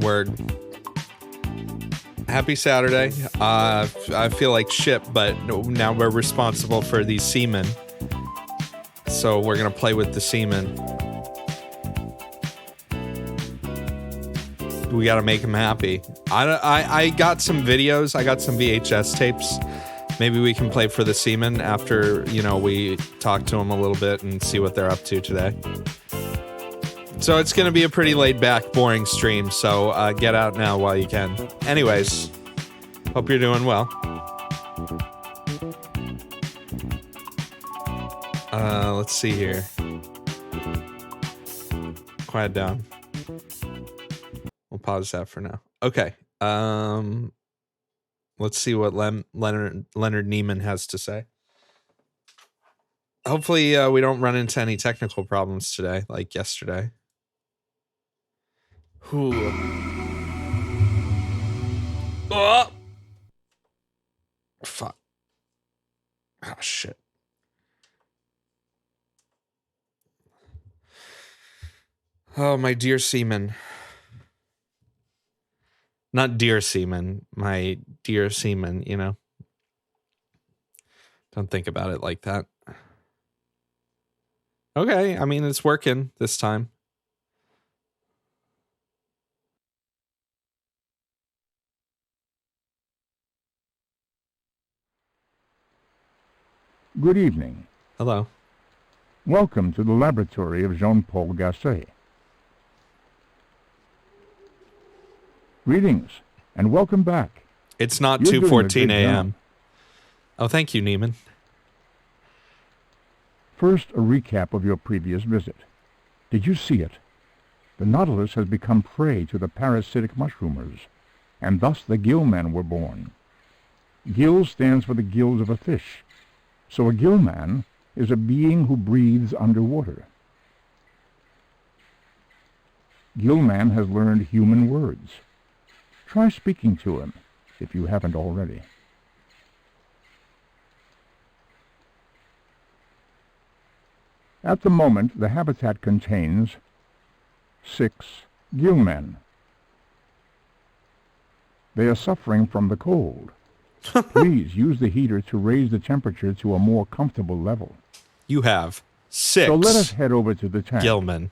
Word. Happy Saturday. I feel like shit, but now we're responsible for these Seaman. So we're going to play with the Seaman. We got to make him happy. I got some videos. I got some VHS tapes. Maybe we can play for the Seaman after, we talk to them a little bit and see what they're up to today. So it's going to be a pretty laid-back, boring stream, so get out now while you can. Anyways, hope you're doing well. Let's see here. Quiet down. We'll pause that for now. Okay. Let's see what Leonard Neiman has to say. Hopefully, we don't run into any technical problems today, like yesterday. Ooh. Oh! Fuck. Oh, shit. Oh, my dear Seaman. Not dear Seaman, my dear Seaman, Don't think about it like that. Okay, I mean, it's working this time. Good evening. Hello. Welcome to the laboratory of Jean-Paul Gasset. Greetings, and welcome back. It's not 2:14 a.m. Oh, thank you, Neiman. First, a recap of your previous visit. Did you see it? The Nautilus has become prey to the parasitic mushroomers, and thus the gillmen were born. Gill stands for the gills of a fish, so a gillman is a being who breathes underwater. Gillman has learned human words. Try speaking to him, if you haven't already. At the moment, the habitat contains 6 gillmen. They are suffering from the cold. Please use the heater to raise the temperature to a more comfortable level. You have 6. So let us head over to the tank. Gillman.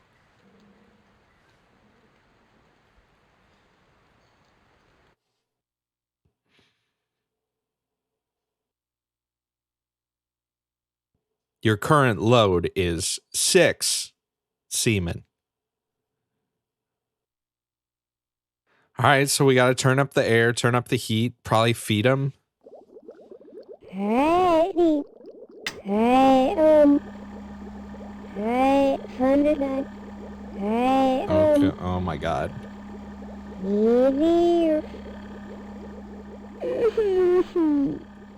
Your current load is 6 Seaman. All right, so we got to turn up the air, turn up the heat, probably feed them. Oh my God.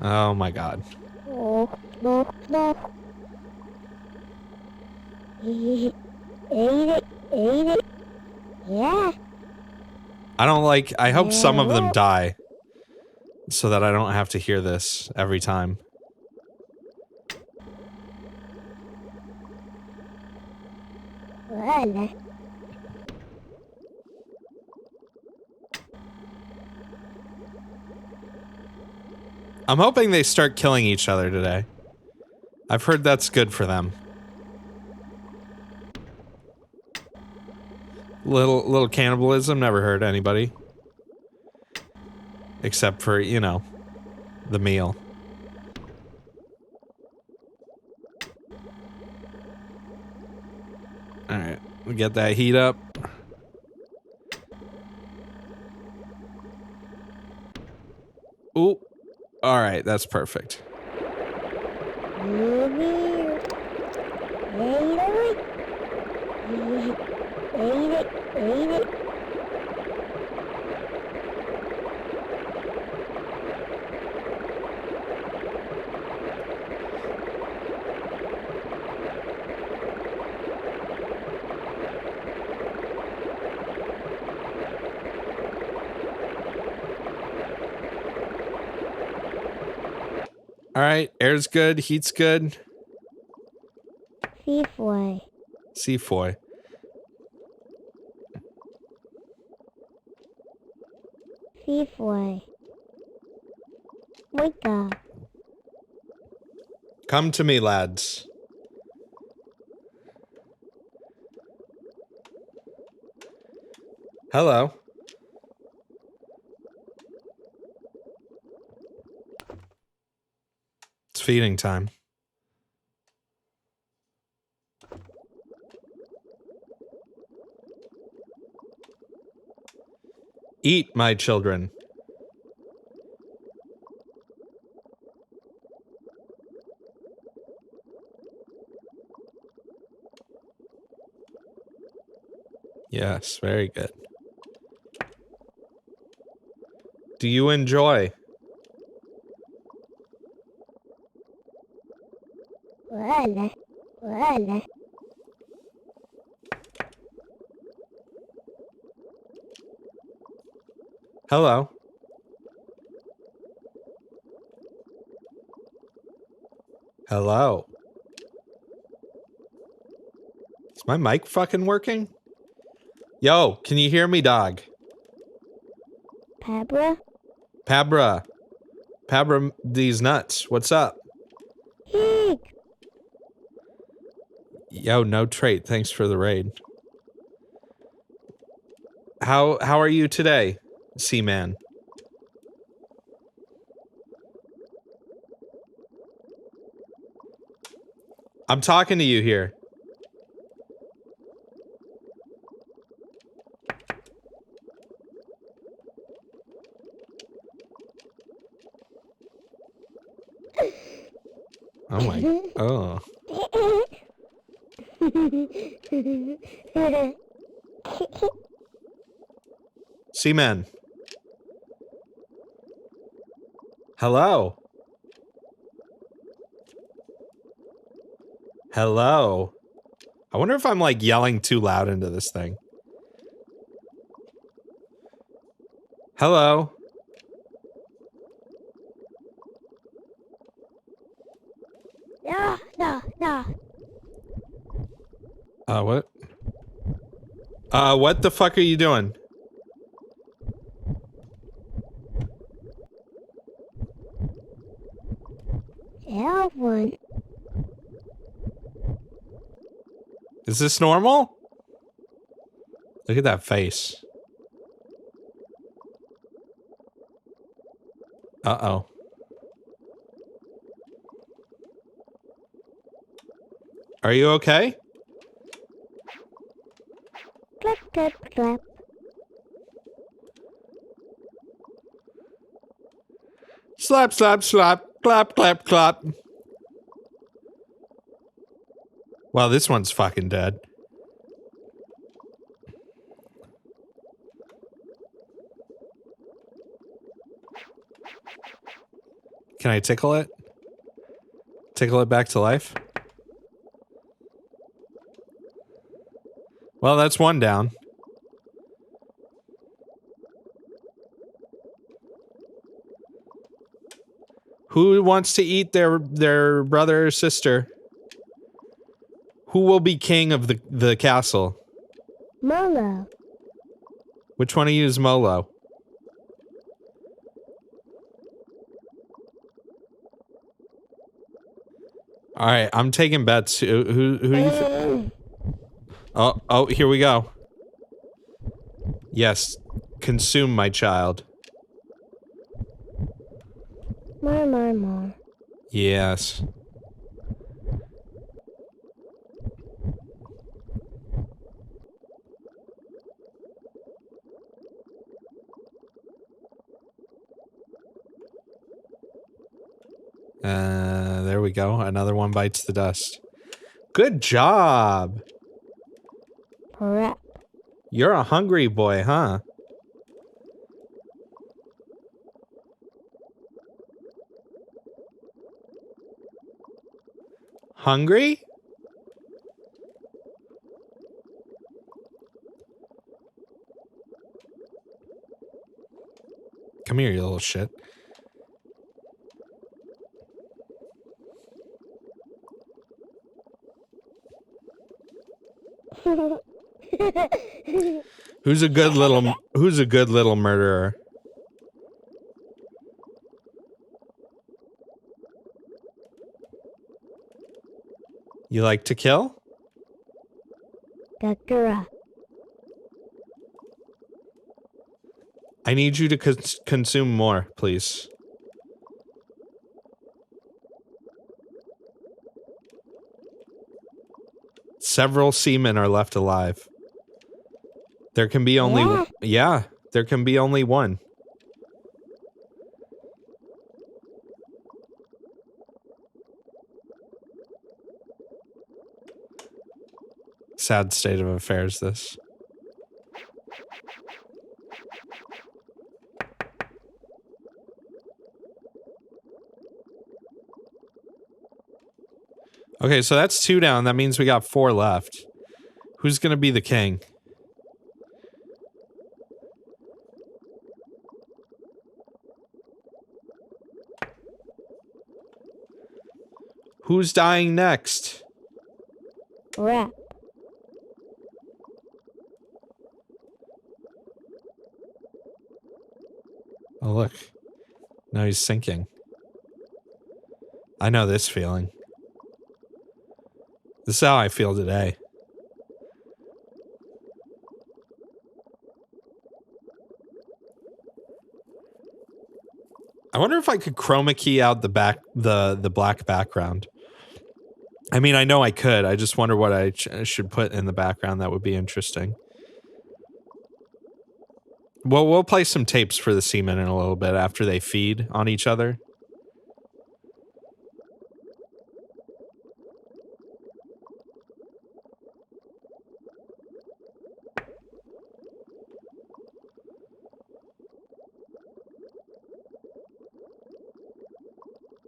Oh my God. Ate it. Yeah. I hope some of them die so that I don't have to hear this every time. Well. I'm hoping they start killing each other today. I've heard that's good for them. Little cannibalism never hurt anybody. Except for, the meal. Alright, we get that heat up. Ooh. Alright, that's perfect. Alright, air's good, heat's good. Seafoy. Seafoy. Seafoy. Wake up. Come to me, lads. Hello. It's feeding time. Eat, my children. Yes, very good. Do you enjoy? Wala. Wala. Hello. Hello. Is my mic fucking working? Yo, can you hear me, dog? Pabra. Pabra. Pabra these nuts. What's up? Eek. Yo, no trait. Thanks for the raid. How are you today, Seaman? I'm talking to you here. Oh my. Oh. Seaman. Hello. Hello. I wonder if I'm like yelling too loud into this thing. Hello. No. What? What the fuck are you doing? Have one. Is this normal? Look at that face. Uh-oh. Are you okay? Clap, clap, clap. Slap, slap, slap. Clap, clap, clap. Wow, this one's fucking dead. Can I tickle it? Tickle it back to life? Well, that's one down. Who wants to eat their brother or sister? Who will be king of the castle? Molo. Which one of you is Molo? All right, I'm taking bets. Who do you? Oh, here we go. Yes, consume my child. More. Yes. There we go. Another one bites the dust. Good job. Prep. You're a hungry boy, huh? Hungry? Come here, you little shit. Who's a good little murderer? You like to kill? Gakura. I need you to consume more, please. Several seamen are left alive. There can be only Yeah. there can be only one. Sad state of affairs, this. Okay, so that's 2 down. That means we got 4 left. Who's gonna be the king? Who's dying next? Rap. Oh, look. Now he's sinking. I know this feeling. This is how I feel today. I wonder if I could chroma key out the black background. I mean, I know I could. I just wonder what I should put in the background that would be interesting. Well, we'll play some tapes for the seamen in a little bit after they feed on each other.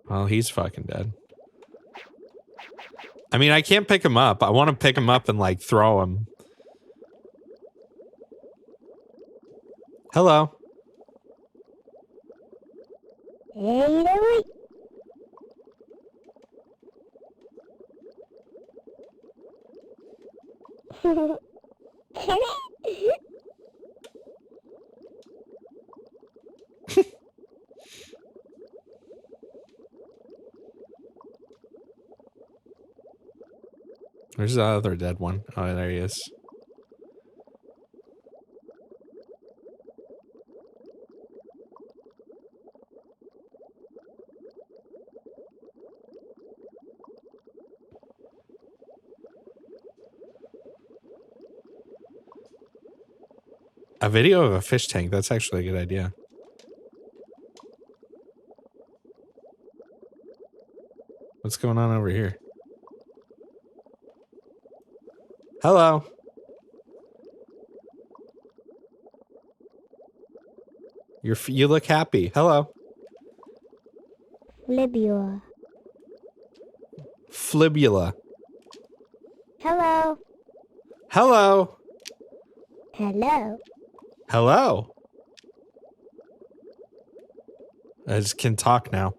Well, he's fucking dead. I mean, I can't pick him up. I want to pick him up and, like, throw him. Hello. Hey, Where's the other dead one? Oh, there he is. A video of a fish tank. That's actually a good idea. What's going on over here? Hello. You look happy. Hello. Libya. Flibula. Hello. Hello. Hello. Hello. I just can talk now.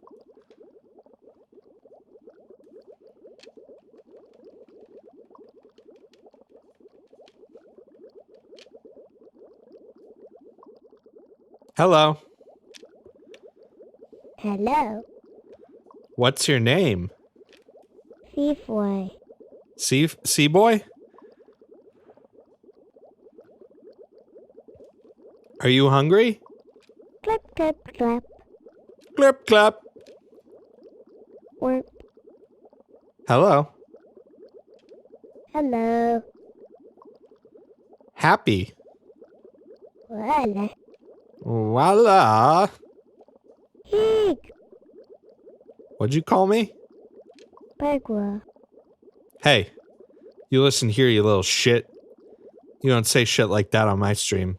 Hello. Hello. What's your name? Seafoy. Sea boy? Are you hungry? Clap, clap, clap. Clip clap. Work. Hello. Hello. Happy. Voila. Voila. Pig. What'd you call me? Bagua. Hey. You listen here, you little shit. You don't say shit like that on my stream.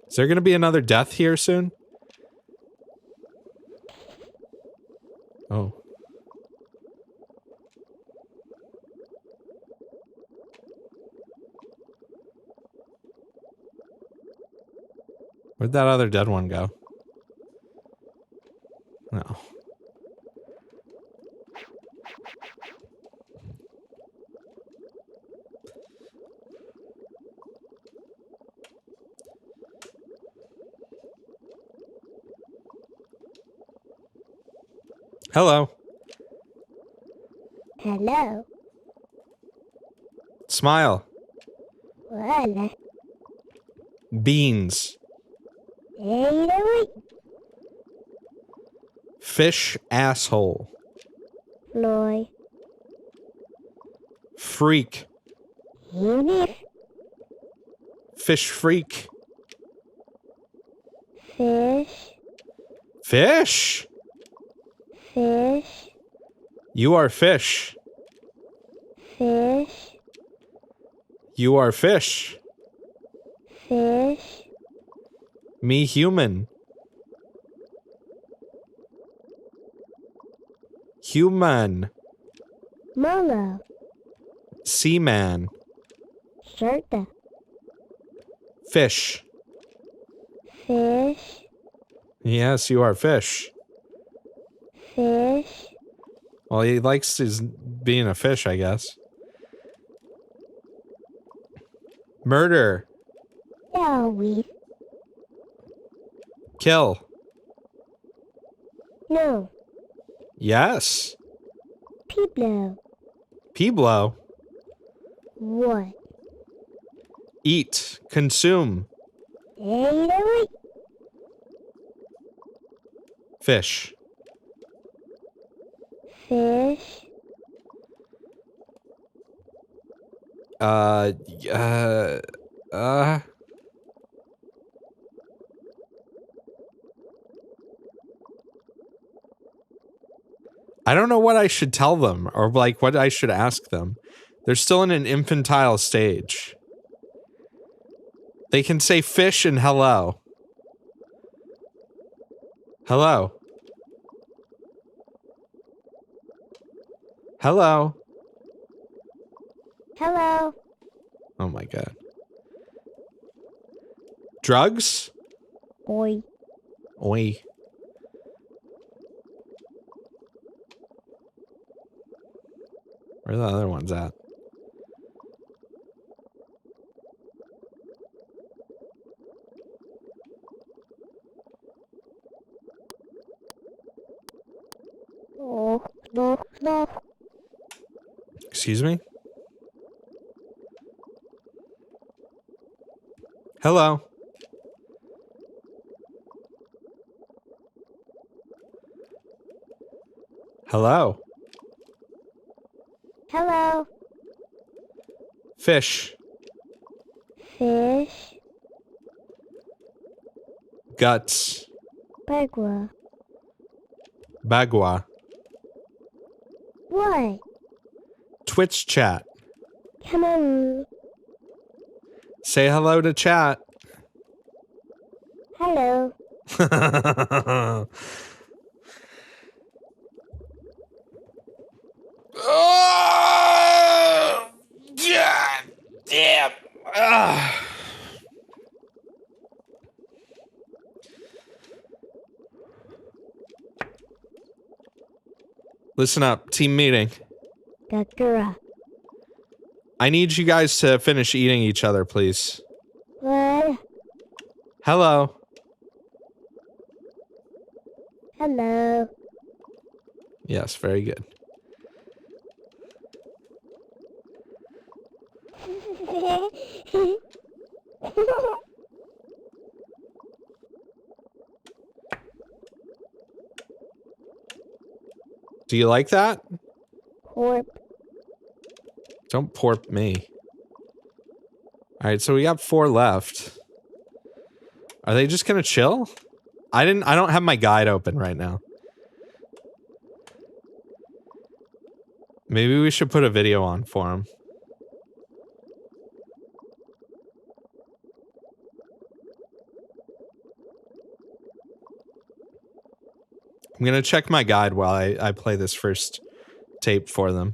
Is there gonna be another death here soon? Oh. Where'd that other dead one go? No. Hello. Hello. Smile. Hola. Beans. Hey, wait. Fish asshole. Floy. Freak. Unif. Fish freak. Fish. Fish? Fish. You are fish. Fish. You are fish. Fish. Me human. Human. Molo. Seaman. Shirta. Fish. Fish. Yes, you are fish. Fish. Well, he likes his being a fish, I guess. Murder. Always. Kill. No. Yes. People. Peblo. What? Eat. Consume. Hey, wait. Fish. Fish. Uh, uh, uh. I don't know what I should tell them or like what I should ask them. They're still in an infantile stage. They can say fish and hello. Hello. Hello. Hello. Oh my god. Drugs? Boy. Oi. Where are the other ones at? Oh, no, no. Excuse me? Hello. Hello. Hello. Fish. Fish. Guts. Bagua. Bagua. What? Twitch chat. Come on. Say hello to chat. Hello. Oh, God damn. Ugh. Listen up, team meeting. Gakura. I need you guys to finish eating each other, please. What? Hello. Hello. Yes, very good. Do you like that? Porp. Don't porp me. Alright, so we got 4 left. Are they just gonna chill? I don't have my guide open right now. Maybe we should put a video on for them. I'm gonna check my guide while I play this first tape for them.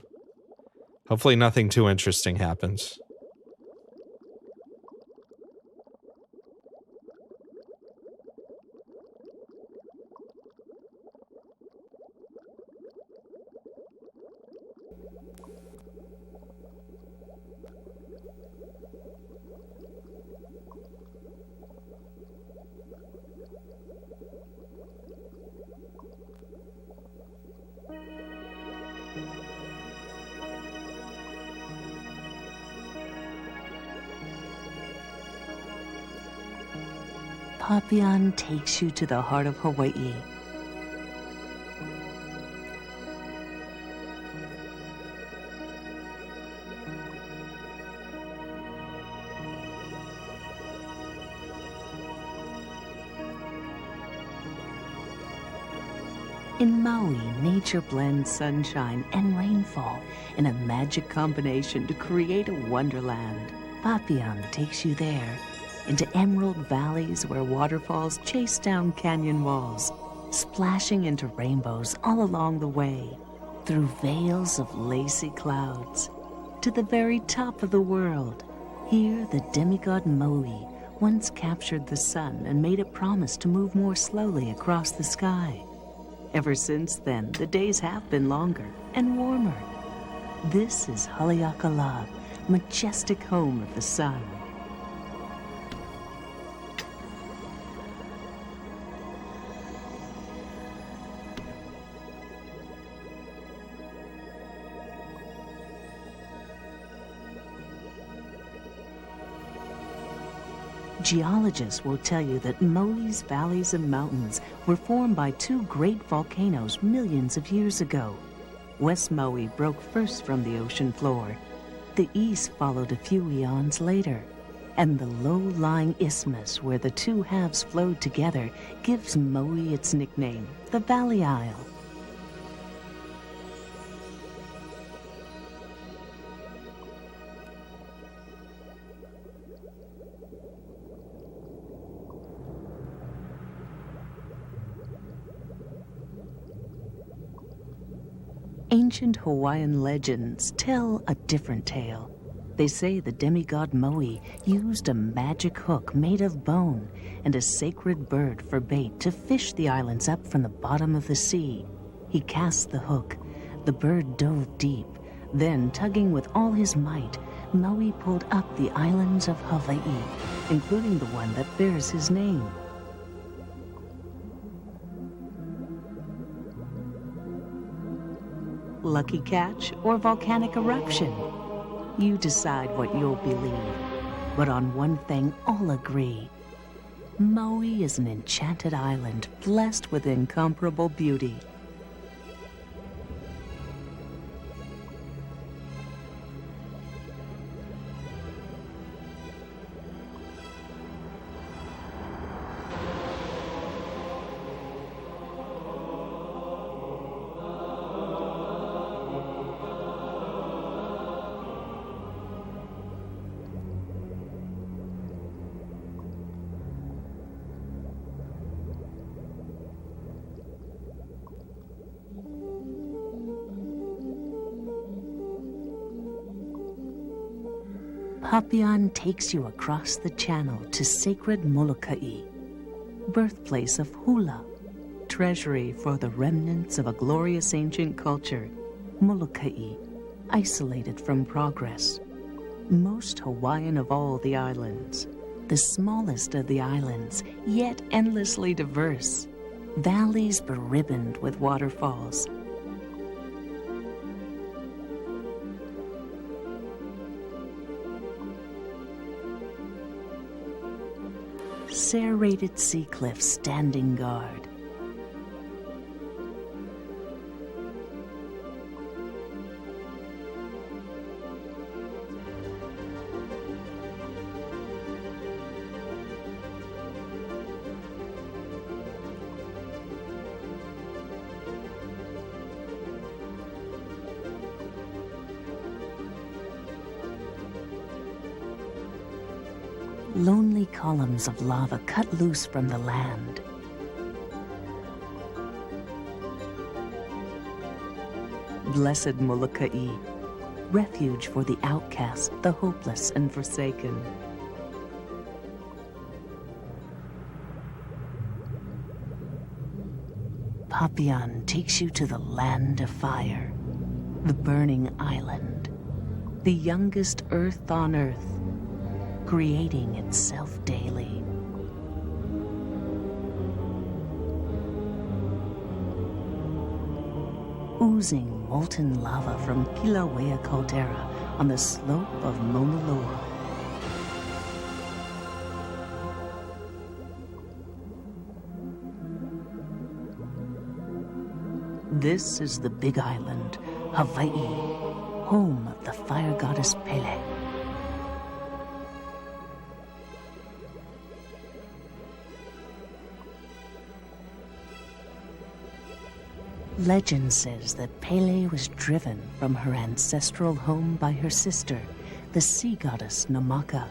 Hopefully nothing too interesting happens. Papian takes you to the heart of Hawaii. In Maui, nature blends sunshine and rainfall in a magic combination to create a wonderland. Papian takes you there, into emerald valleys where waterfalls chase down canyon walls, splashing into rainbows all along the way, through veils of lacy clouds, to the very top of the world. Here, the demigod Maui once captured the sun and made it promise to move more slowly across the sky. Ever since then, the days have been longer and warmer. This is Haleakala, majestic home of the sun. Geologists will tell you that Maui's valleys and mountains were formed by two great volcanoes millions of years ago. West Maui broke first from the ocean floor. The east followed a few eons later. And the low-lying isthmus where the two halves flowed together gives Maui its nickname, the Valley Isle. Ancient Hawaiian legends tell a different tale. They say the demigod Maui used a magic hook made of bone and a sacred bird for bait to fish the islands up from the bottom of the sea. He cast the hook. The bird dove deep. Then, tugging with all his might, Maui pulled up the islands of Hawaii, including the one that bears his name. Lucky catch or volcanic eruption? You decide what you'll believe. But on one thing all agree. Maui is an enchanted island blessed with incomparable beauty. Papian takes you across the channel to sacred Molokai, birthplace of hula, treasury for the remnants of a glorious ancient culture. Molokai, isolated from progress, most Hawaiian of all the islands, the smallest of the islands, yet endlessly diverse, valleys beribboned with waterfalls. Serrated sea cliffs standing guard. Lonely columns of lava cut loose from the land. Blessed Molokai, refuge for the outcast, the hopeless and forsaken. Papian takes you to the land of fire, the burning island, the youngest earth on earth, creating itself daily. Oozing molten lava from Kilauea caldera on the slope of Mauna Loa. This is the Big Island, Hawaii, home of the fire goddess Pele. Legend says that Pele was driven from her ancestral home by her sister, the sea goddess Namaka.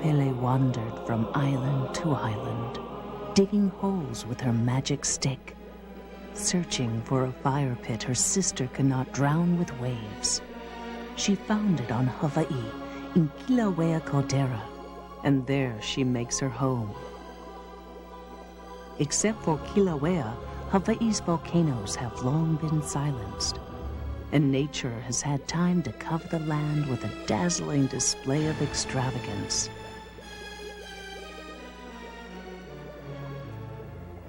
Pele wandered from island to island, digging holes with her magic stick, searching for a fire pit her sister could not drown with waves. She found it on Hawaii, in Kilauea Caldera, and there she makes her home. Except for Kilauea, Hawaii's volcanoes have long been silenced, and nature has had time to cover the land with a dazzling display of extravagance.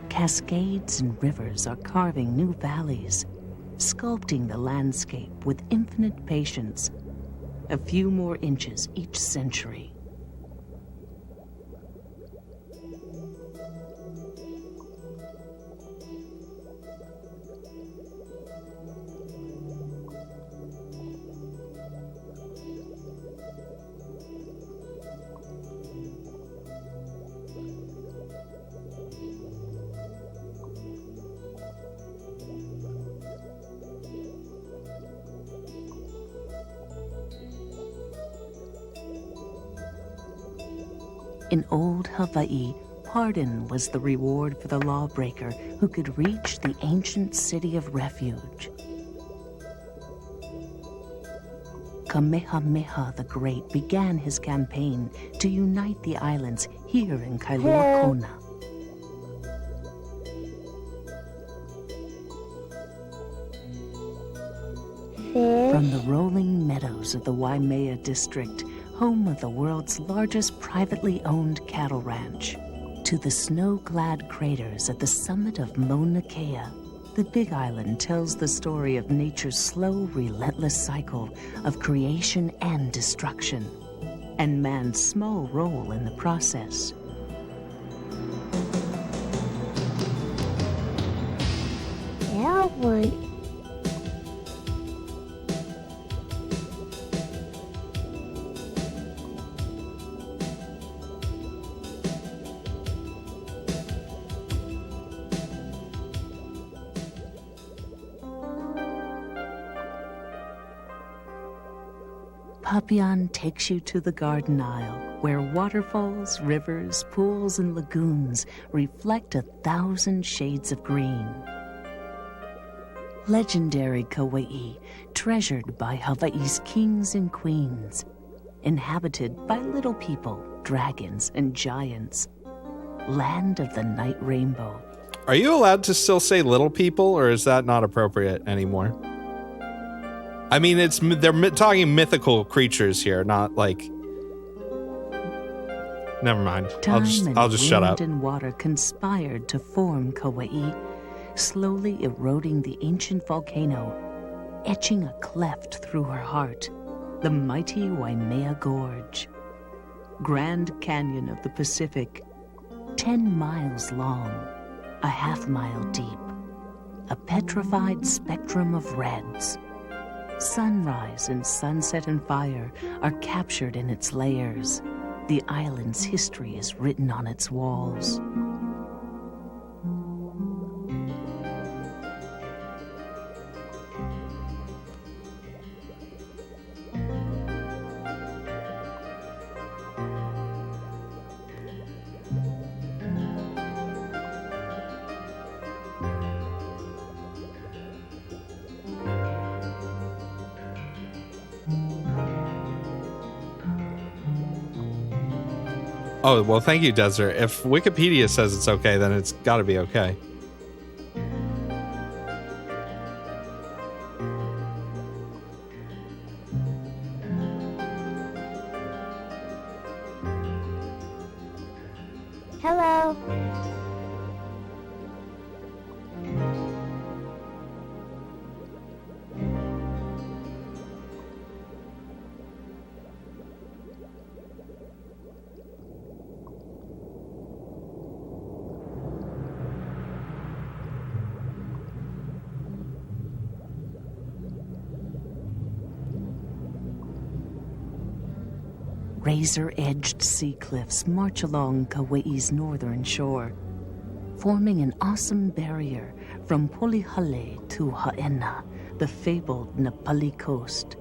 Cascades and rivers are carving new valleys, sculpting the landscape with infinite patience, a few more inches each century. In old Hawaii, pardon was the reward for the lawbreaker who could reach the ancient city of refuge. Kamehameha the Great began his campaign to unite the islands here in Kailua Kona. From the rolling meadows of the Waimea district, home of the world's largest privately owned cattle ranch, to the snow-clad craters at the summit of Mauna Kea, the Big Island tells the story of nature's slow, relentless cycle of creation and destruction, and man's small role in the process. That one. Papian takes you to the garden aisle, where waterfalls, rivers, pools, and lagoons reflect 1,000 shades of green. Legendary Kauai, treasured by Hawaii's kings and queens, inhabited by little people, dragons, and giants. Land of the night rainbow. Are you allowed to still say little people, or is that not appropriate anymore? I mean, they're talking mythical creatures here, not like. Never mind. I'll just shut up. Time and water conspired to form Kauai, slowly eroding the ancient volcano, etching a cleft through her heart, the mighty Waimea Gorge. Grand Canyon of the Pacific, 10 miles long, a half-mile deep, a petrified spectrum of reds. Sunrise and sunset and fire are captured in its layers. The island's history is written on its walls. Oh, well, thank you, Desert. If Wikipedia says it's okay, then it's got to be okay. Hello. Razor-edged sea cliffs march along Kauai's northern shore, forming an awesome barrier from Polihale to Haena, the fabled Napali coast.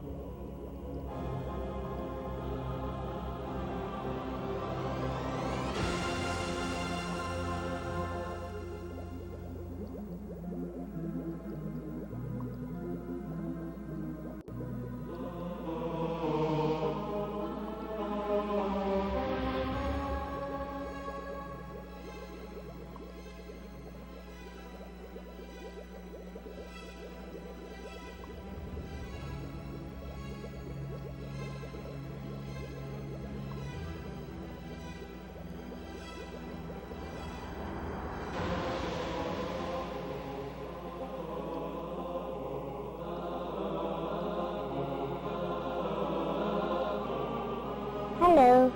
Hello.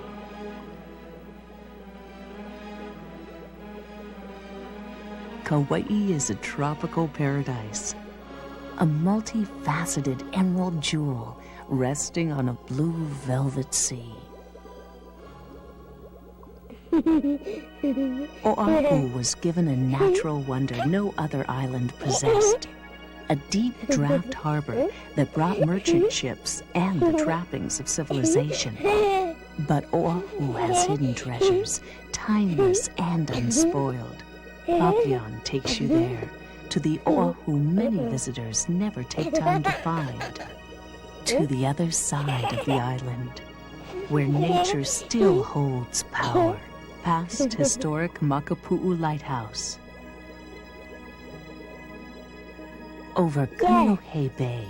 Kauai is a tropical paradise, a multifaceted emerald jewel resting on a blue velvet sea. Oahu was given a natural wonder no other island possessed. A deep draft harbor that brought merchant ships and the trappings of civilization. But Oahu has hidden treasures, timeless and unspoiled. Papillon takes you there, to the Oahu many visitors never take time to find. To the other side of the island, where nature still holds power, past historic Makapu'u Lighthouse. Over Kaneohe Bay.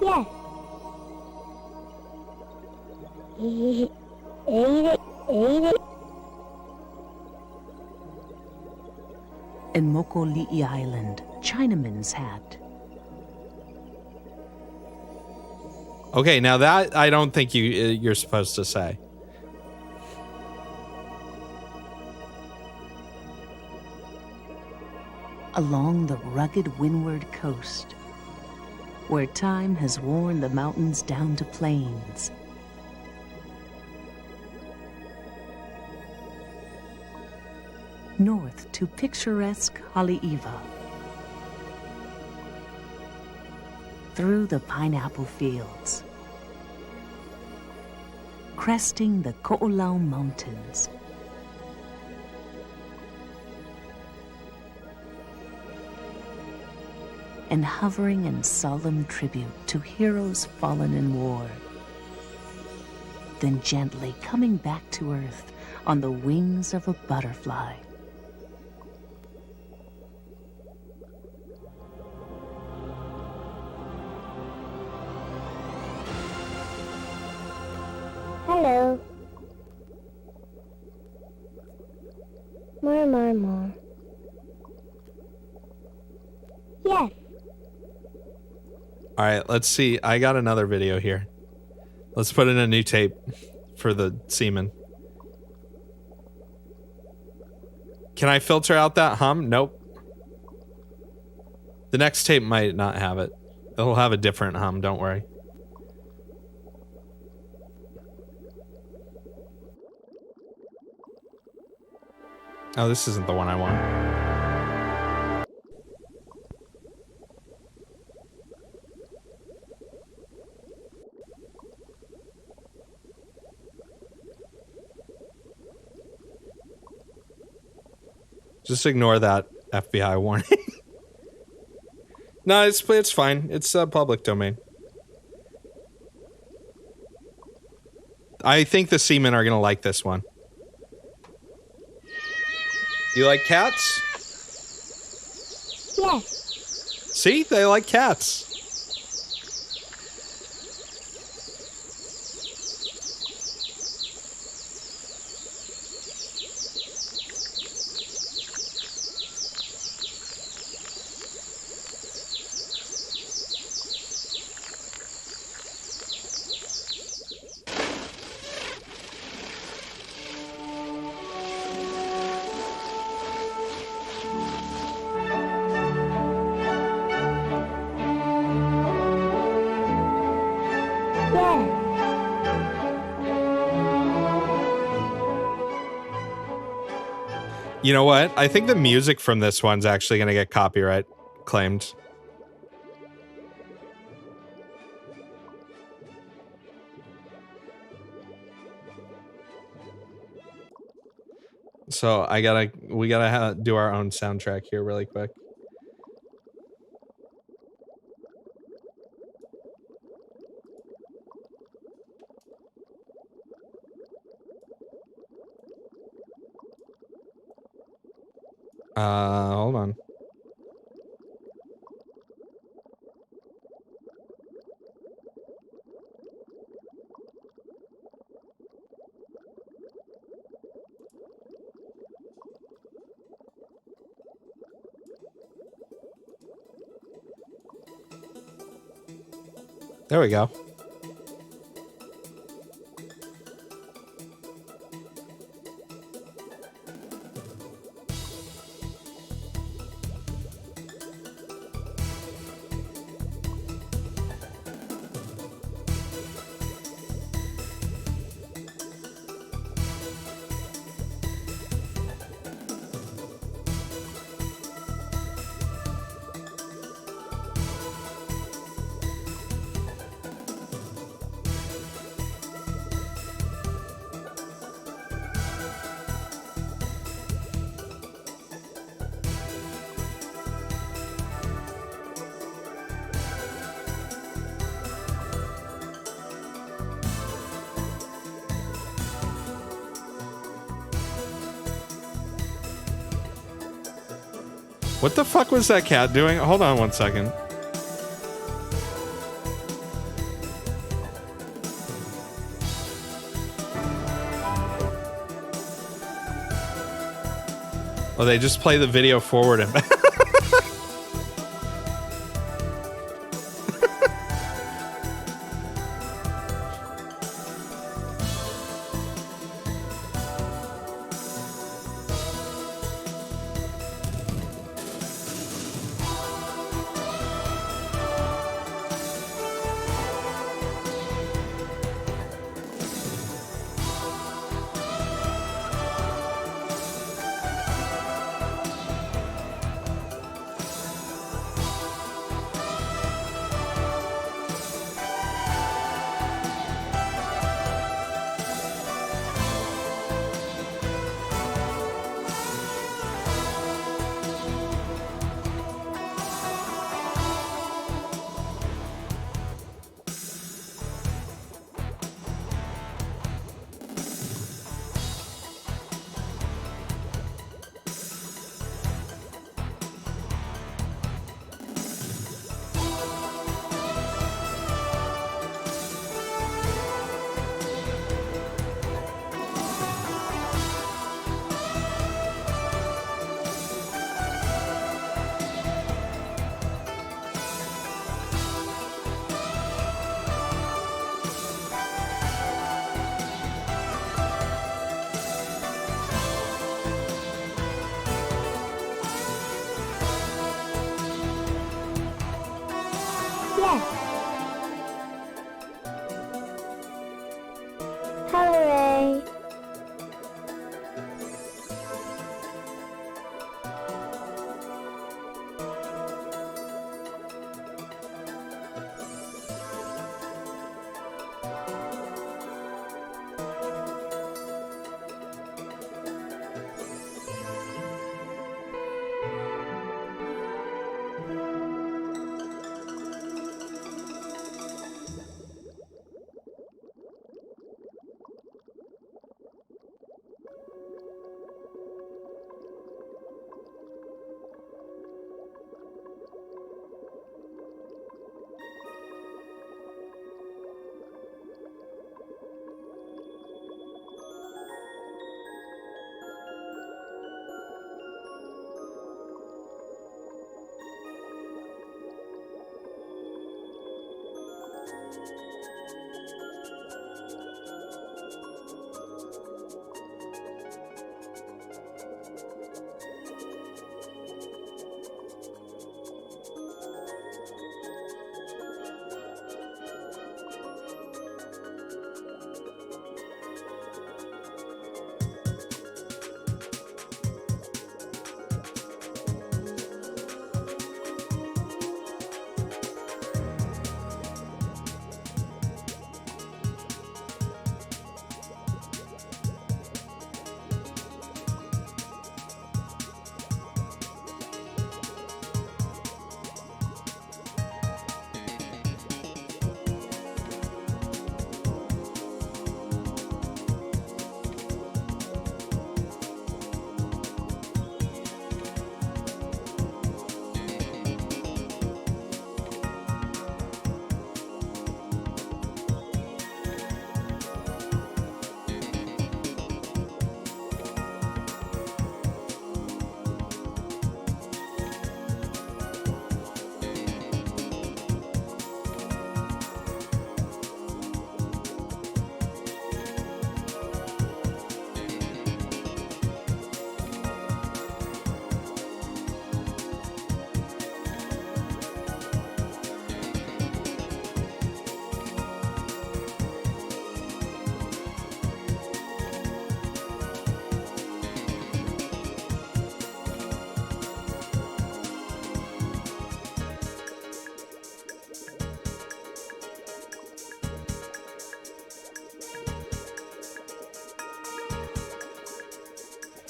Yes. Ate it. And Mokolii Island, Chinaman's Hat. Okay, now that I don't think you're supposed to say. Along the rugged windward coast, where time has worn the mountains down to plains. North to picturesque Haleiwa. Through the pineapple fields. Cresting the Ko'olau Mountains. And hovering in solemn tribute to heroes fallen in war. Then gently coming back to earth on the wings of a butterfly. Hello. More. Yes. All right, let's see. I got another video here. Let's put in a new tape for the Seaman. Can I filter out that hum? Nope. The next tape might not have it. It'll have a different hum, don't worry. Oh, this isn't the one I want. Just ignore that FBI warning. No, it's fine. It's public domain. I think the Seamen are gonna like this one. You like cats? Yes. See? They like cats. You know what? I think the music from this one's actually going to get copyright claimed. So we gotta do our own soundtrack here really quick. Hold on. There we go. What the fuck was that cat doing? Hold on one second. Oh, they just play the video forward and back. Yes. Hooray.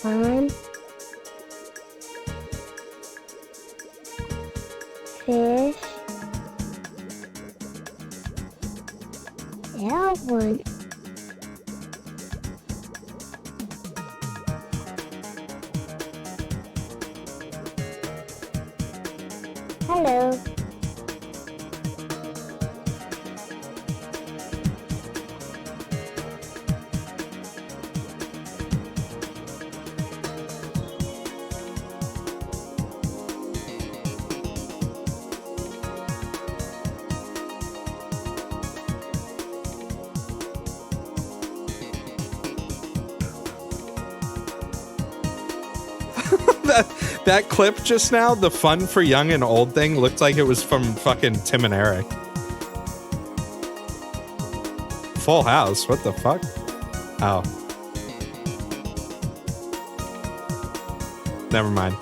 Pond. Fish. Elephant. Hello. That clip just now, the fun for young and old thing, looked like it was from fucking Tim and Eric. Full House, what the fuck? Oh. Never mind.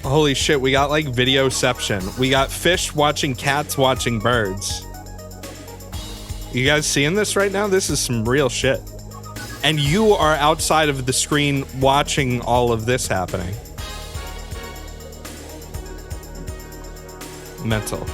Holy shit, we got like videoception. We got fish watching cats watching birds. You guys seeing this right now? This is some real shit. And you are outside of the screen watching all of this happening. Mental.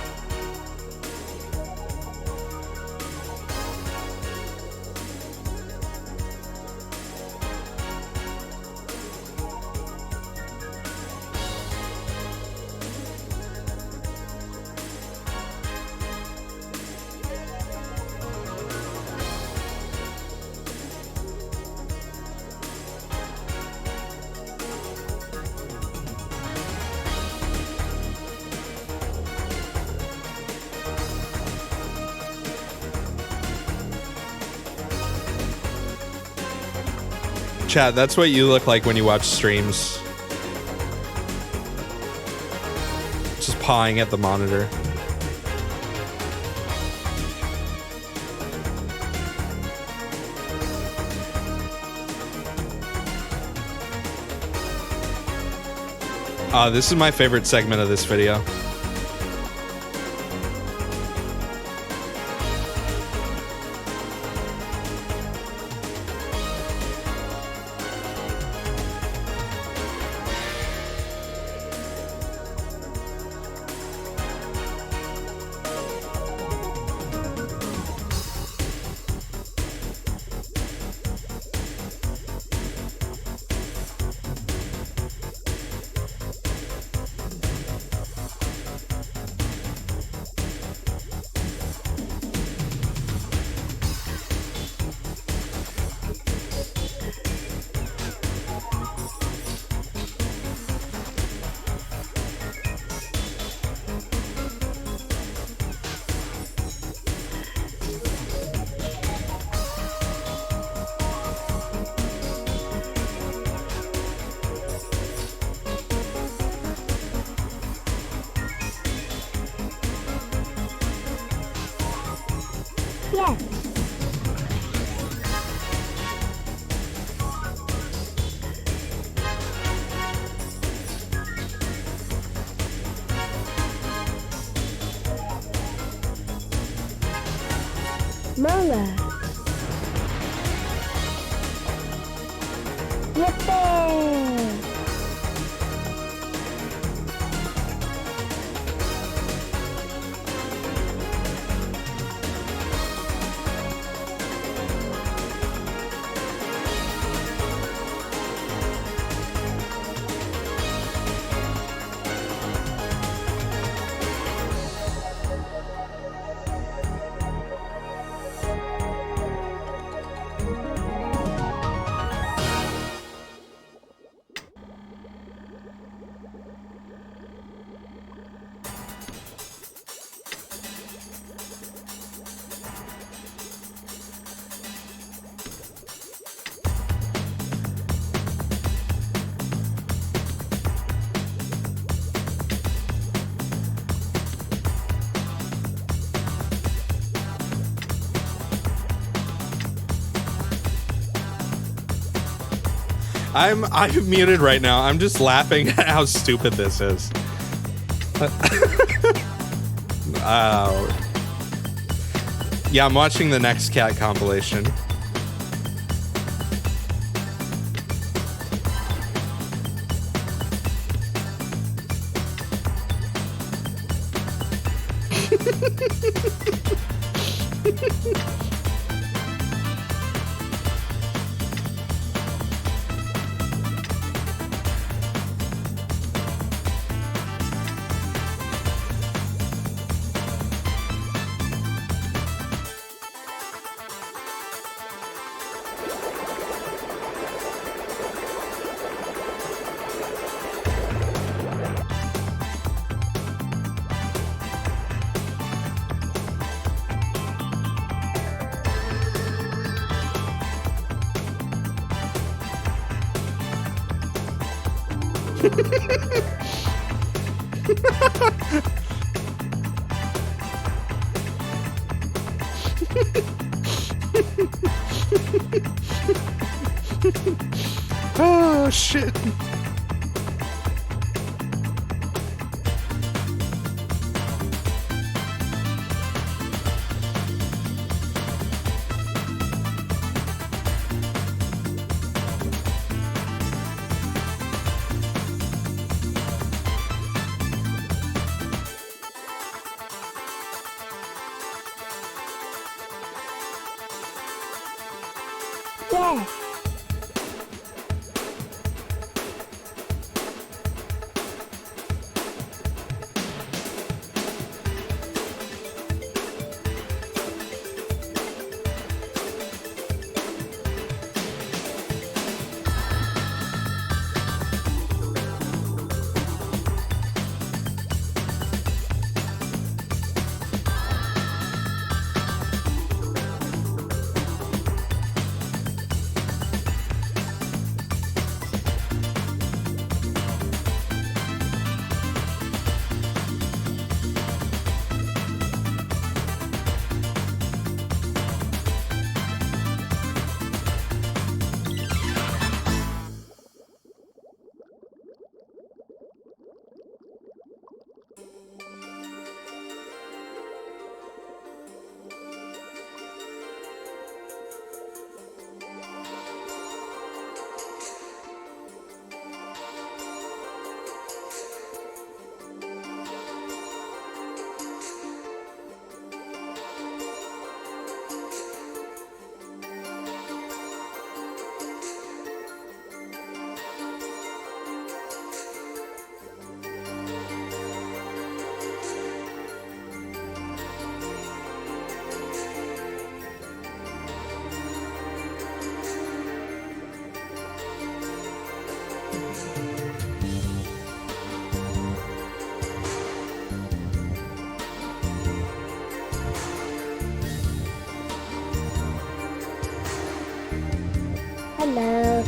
Chat, that's what you look like when you watch streams. Just pawing at the monitor. This is my favorite segment of this video. Yes. Mola. Yippee! I'm muted right now. I'm just laughing at how stupid this is. Yeah, I'm watching the next cat compilation. Oh, shit. Yes. Hello.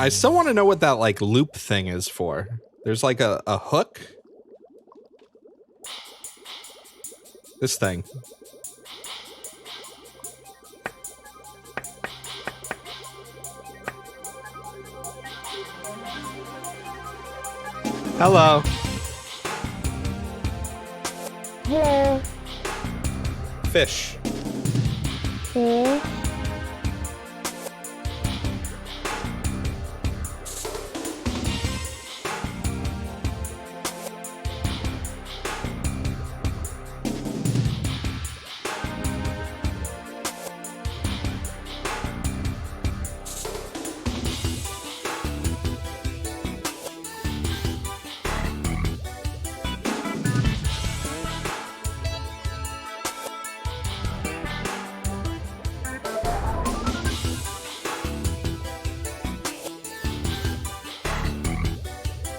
I still want to know what that, like, loop thing is for. There's, like, a hook. This thing. Hello. Hello. Fish. Fish.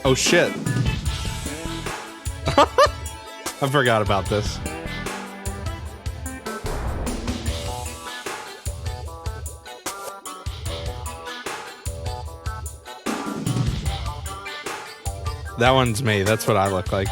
Oh shit. I forgot about this. That one's me. That's what I look like.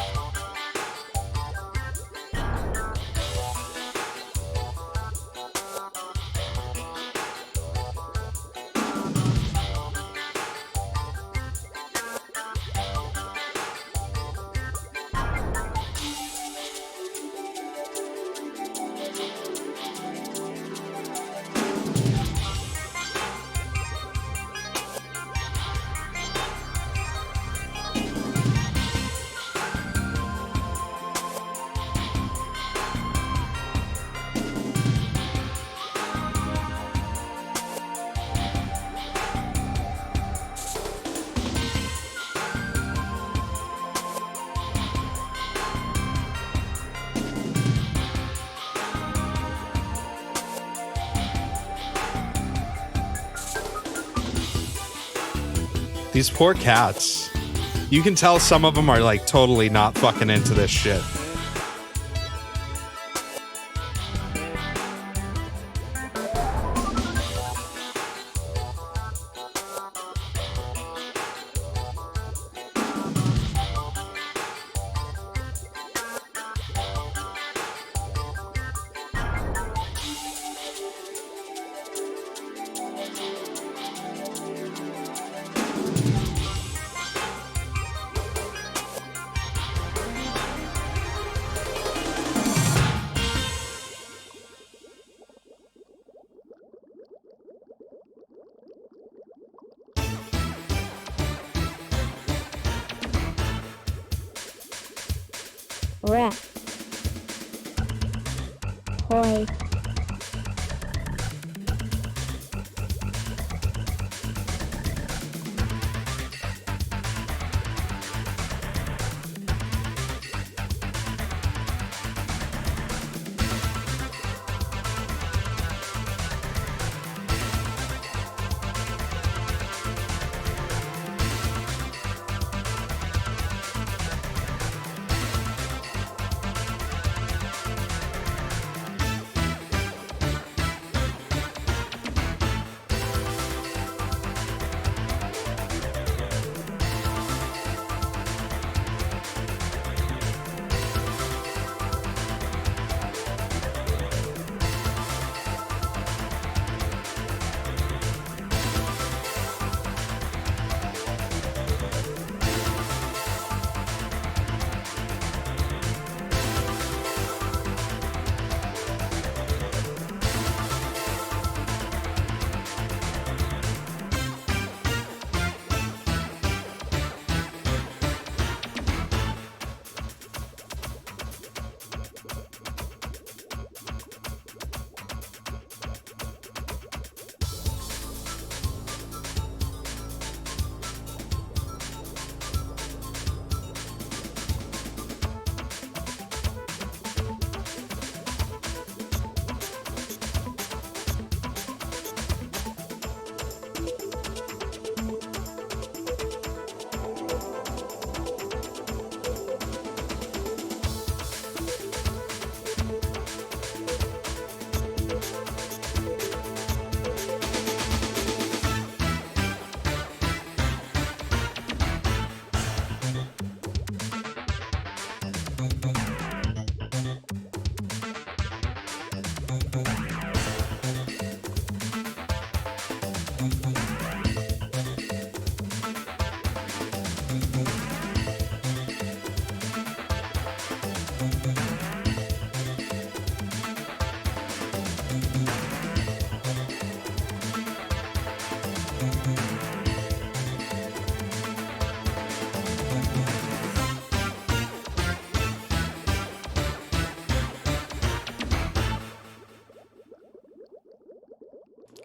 These poor cats. You can tell some of them are like totally not fucking into this shit. Rat. Toy.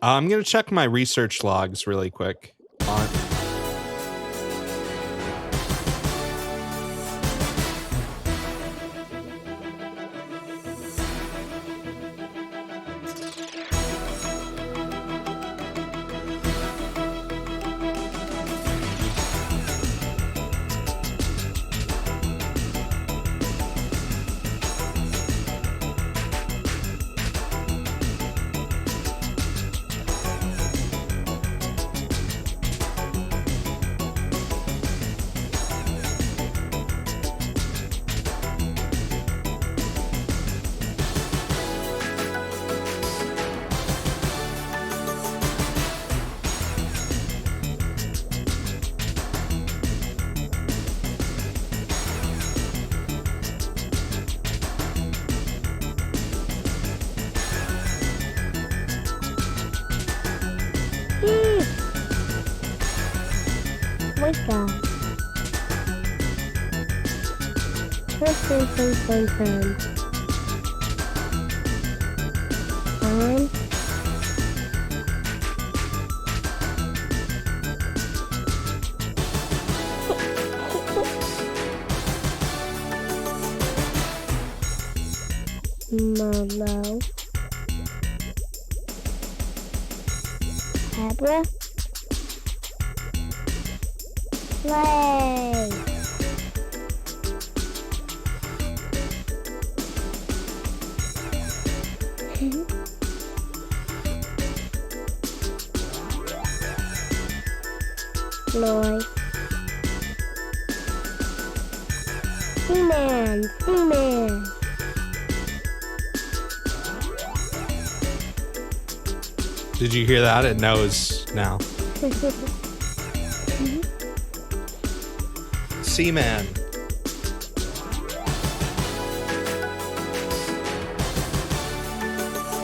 I'm gonna check my research logs really quick. Wake up. Fun. Molo. Abra. Play. Lloyd. Seaman. Did you hear that? It knows now. Seaman.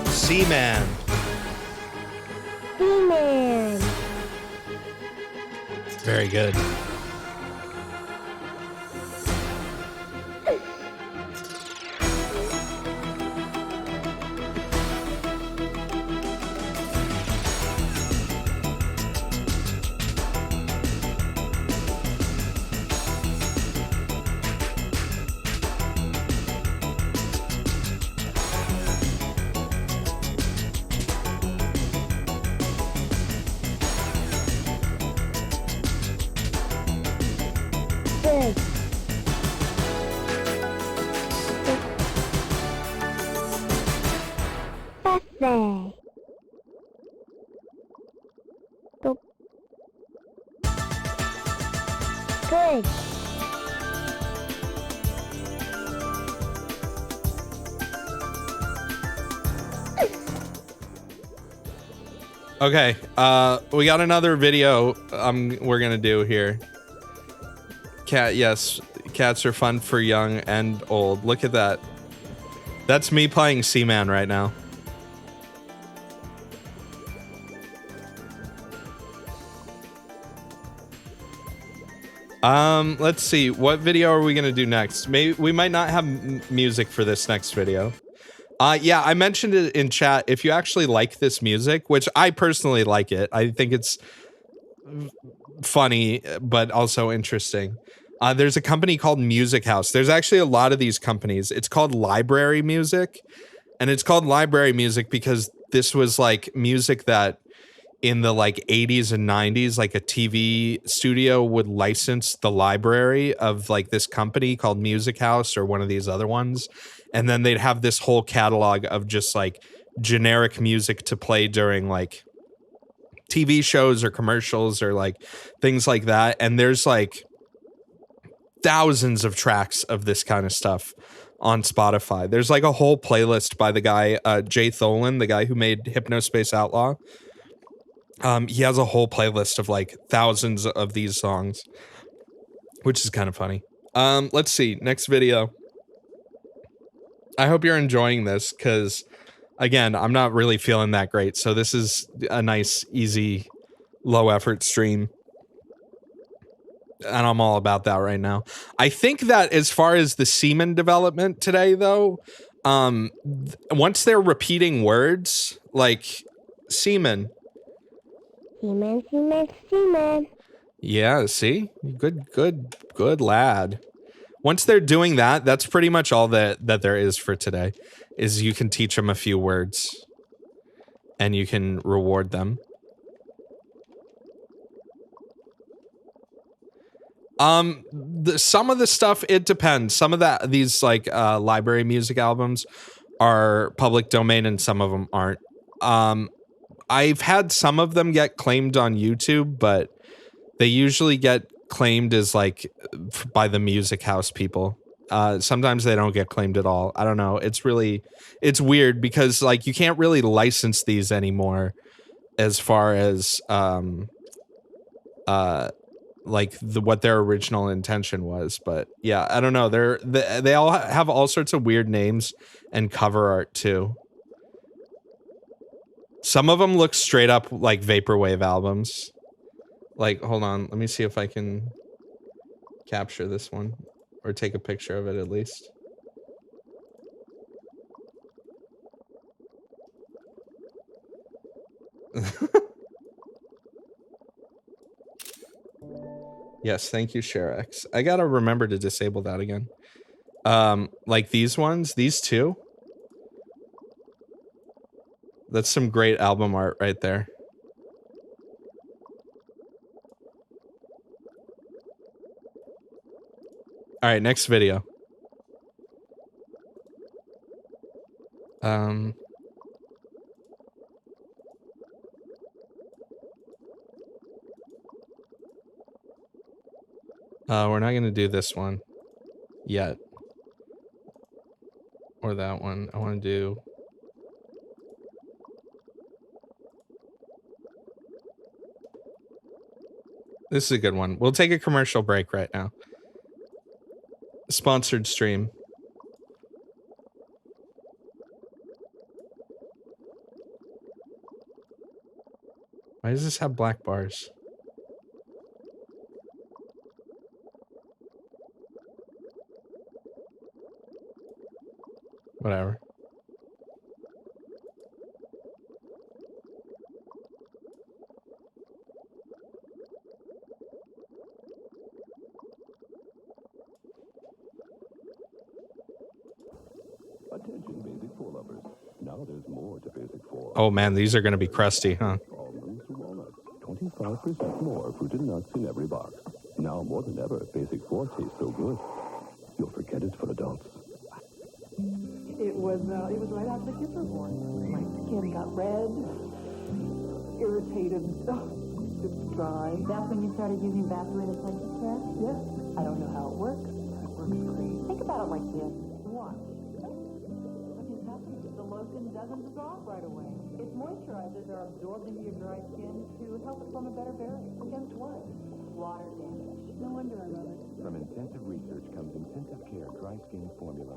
Seaman. Seaman. Very good. Good. Buffet. Good. Okay, we got another video we're gonna do here. Yes, cats are fun for young and old. Look at that. That's me playing Seaman right now. Let's see. What video are we gonna do next? Maybe we might not have music for this next video. Yeah, I mentioned it in chat. If you actually like this music, which I personally like it, I think it's funny, but also interesting. There's a company called Music House. There's actually a lot of these companies. It's called Library Music, and it's called Library Music because this was like music that in the like 80s and 90s, like a TV studio would license the library of like this company called Music House or one of these other ones. And then they'd have this whole catalog of just like generic music to play during like TV shows or commercials or like things like that. And there's like thousands of tracks of this kind of stuff on Spotify. There's like a whole playlist by the guy, Jay Tholen, the guy who made Hypnospace Outlaw. He has a whole playlist of like thousands of these songs, which is kind of funny. Let's see, next video. I hope you're enjoying this because, again, I'm not really feeling that great. So this is a nice, easy, low effort stream. And I'm all about that right now. I think that as far as the Seaman development today, though, once they're repeating words like Seaman. Seaman, Seaman, Seaman. Yeah, see? Good lad. Once they're doing that, that's pretty much all that there is for today, is you can teach them a few words and you can reward them. Some of the stuff, it depends. Some of these like library music albums are public domain and some of them aren't. I've had some of them get claimed on YouTube, but they usually get claimed as like by the music house people. Sometimes they don't get claimed at all. I don't know. It's weird because like you can't really license these anymore as far as like what their original intention was. But yeah, I don't know. They all have all sorts of weird names and cover art too. Some of them look straight up like vaporwave albums. Like, hold on, let me see if I can capture this one or take a picture of it at least. Yes, thank you, ShareX. I gotta remember to disable that again. Like these ones, these two. That's some great album art right there. All right, next video. We're not gonna do this one yet. Or that one. I want to do... This is a good one. We'll take a commercial break right now. Sponsored stream. Why does this have black bars? Whatever. Attention Basic 4 lovers. Now there's more to Basic 4. Oh man, these are going to be crusty, huh? Almonds to walnuts. 25% more fruited nuts in every box. Now more than ever, Basic 4 tastes so good. You'll forget it's for adults. It was right after the kids were born. My skin got red, irritated, just dry. That's when you started using Vaseline replacement care? Yes. I don't know how it works, but it works great. Think about it like this. Watch. What is happening? The lotion doesn't dissolve right away. Its moisturizers are absorbed into your dry skin to help it form a better barrier. Against what? Water damage. No wonder I love it. From intensive research comes Intensive Care Dry Skin Formula.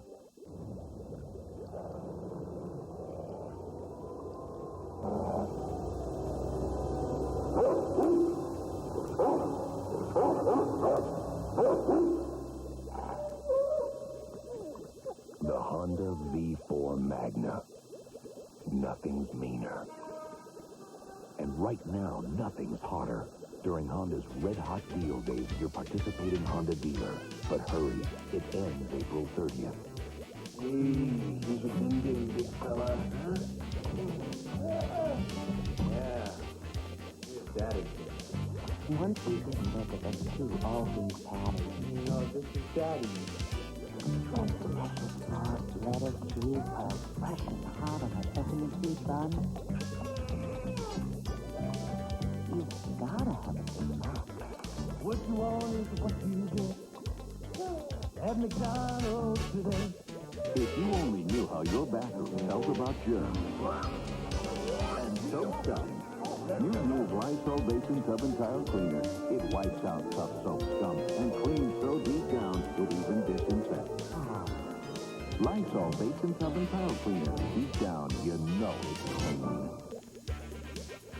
The Honda V4 Magna. Nothing's meaner. And right now, nothing's hotter. During Honda's Red Hot Deal Days at your participating Honda dealer. But hurry, it ends April 30th. Here's a big big fella, huh? Yeah. Here's Daddy. Once you can look at them two, all these patterns. You know, this is Daddy. Fresh, precious soft lettuce cheese, all fresh and hot on a sesame seed bun. You've gotta have a big mouth. What you want is what you get. At McDonald's today. If you only knew how your bathroom felt about germs. And soap stuff. New Lysol Basin Tub and Tile Cleaner. It wipes out tough soap scum and cleans so deep down it even disinfects. Lysol Basin Tub and Tile Cleaner. Deep down, you know it's clean.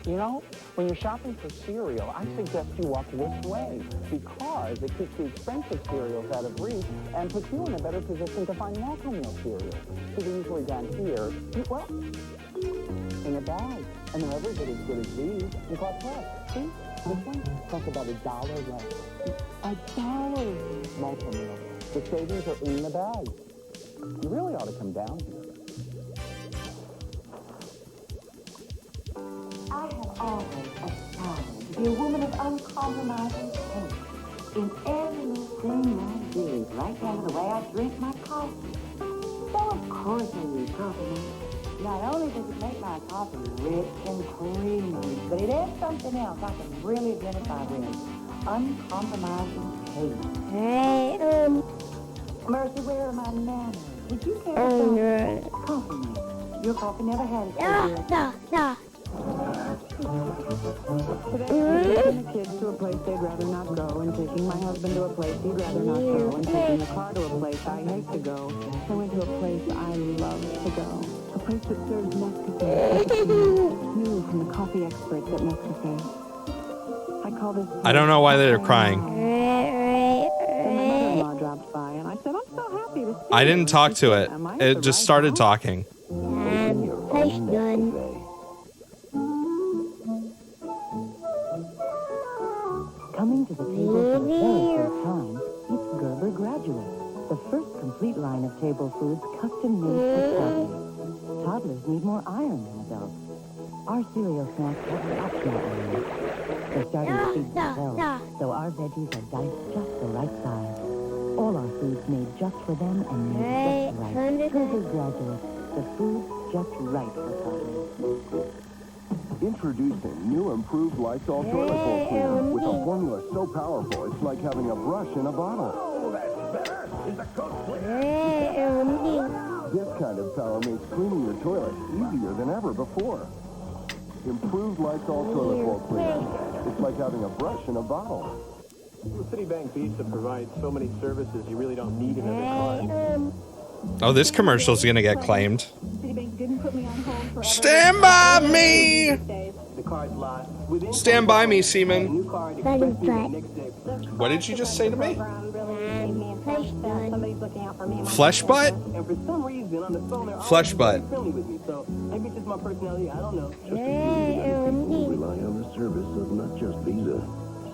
You know, when you're shopping for cereal, I suggest you walk this way because it keeps the expensive cereals out of reach and puts you in a better position to find macro-meal cereals. So they're usually down here, well, in a bag. And they're every bit as good as these and cost less. See? This one costs about $1 less. $1! Macro-meal. The savings are in the bag. You really ought to come down here. I have always aspired to be a woman of uncompromising taste in every little thing I do, right down to the way I drink my coffee. So of course I use coffee mate. Not only does it make my coffee rich and creamy, but it adds something else I can really identify with. Uncompromising taste. Hey, Mercy, where are my manners? Would you care to coffee mate? Your coffee never had it so good. no. Today, taking the kids to a place they'd rather not go, and taking my husband to a place he'd rather not go, and taking the car to a place I hate to go. I went to a place I love to go. A place that serves Nescafe, new from the coffee experts at Nescafe. I call this. I don't know why they're crying. And my mother-in-law dropped by, and I said, I'm so happy to see I didn't you." talk She to said, it. "Am I at It the just right started house?" talking. Push done. Coming to the table for the very first time, it's Gerber Graduate, the first complete line of table foods custom made for toddlers. Toddlers need more iron than adults. Our cereal snacks have lots more iron. They're starting to feed themselves, so our veggies are diced just the right size. All our foods made just for them and made just right. Gerber Graduate, the food just right for toddlers. Introducing new improved Lysol toilet bowl cleaner with a formula so powerful it's like having a brush in a bottle. Oh, that's better. Is the coat clear? This kind of power makes cleaning your toilet easier than ever before. Improved Lysol toilet bowl cleaner. It's like having a brush in a bottle. Citibank Visa provides so many services you really don't need another card. Oh, this commercial's gonna get claimed. Citibank didn't put me on hold forever. Stand by me! The card's lost. Within Stand by me, Seaman. new card That is express right. next day. What did you just say to me? Push done. Somebody's looking out for me. Flesh butt? And for some reason on the phone they're Flesh always butt. friendly with me. So maybe it's just my personality. I don't know. Rely on the service of not just Visa,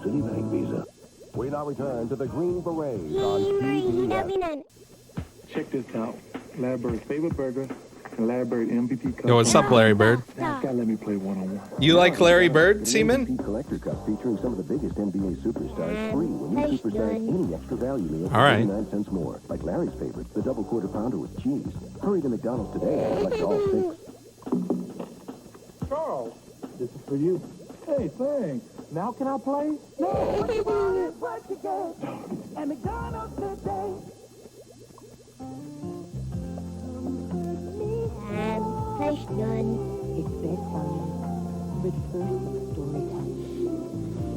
Citibank Visa. We now return to the Green Berets on PBS. Check this out. Larry Bird's favorite burger and Larry Bird MVP cup. Yo, what's up, Larry Bird? Now, gotta let me play one-on-one. You like Larry Bird, Seaman? MVP Collector Cup featuring some of the biggest NBA superstars free when you supersize any extra value meal for All right. 99 cents more. Like Larry's favorite, the double quarter pounder with cheese. Hurry to McDonald's today and collect all 6. Charles, this is for you. Hey, thanks. Now can I play? No, what you want is what you get at McDonald's today. Push done. It's bedtime, with first story time.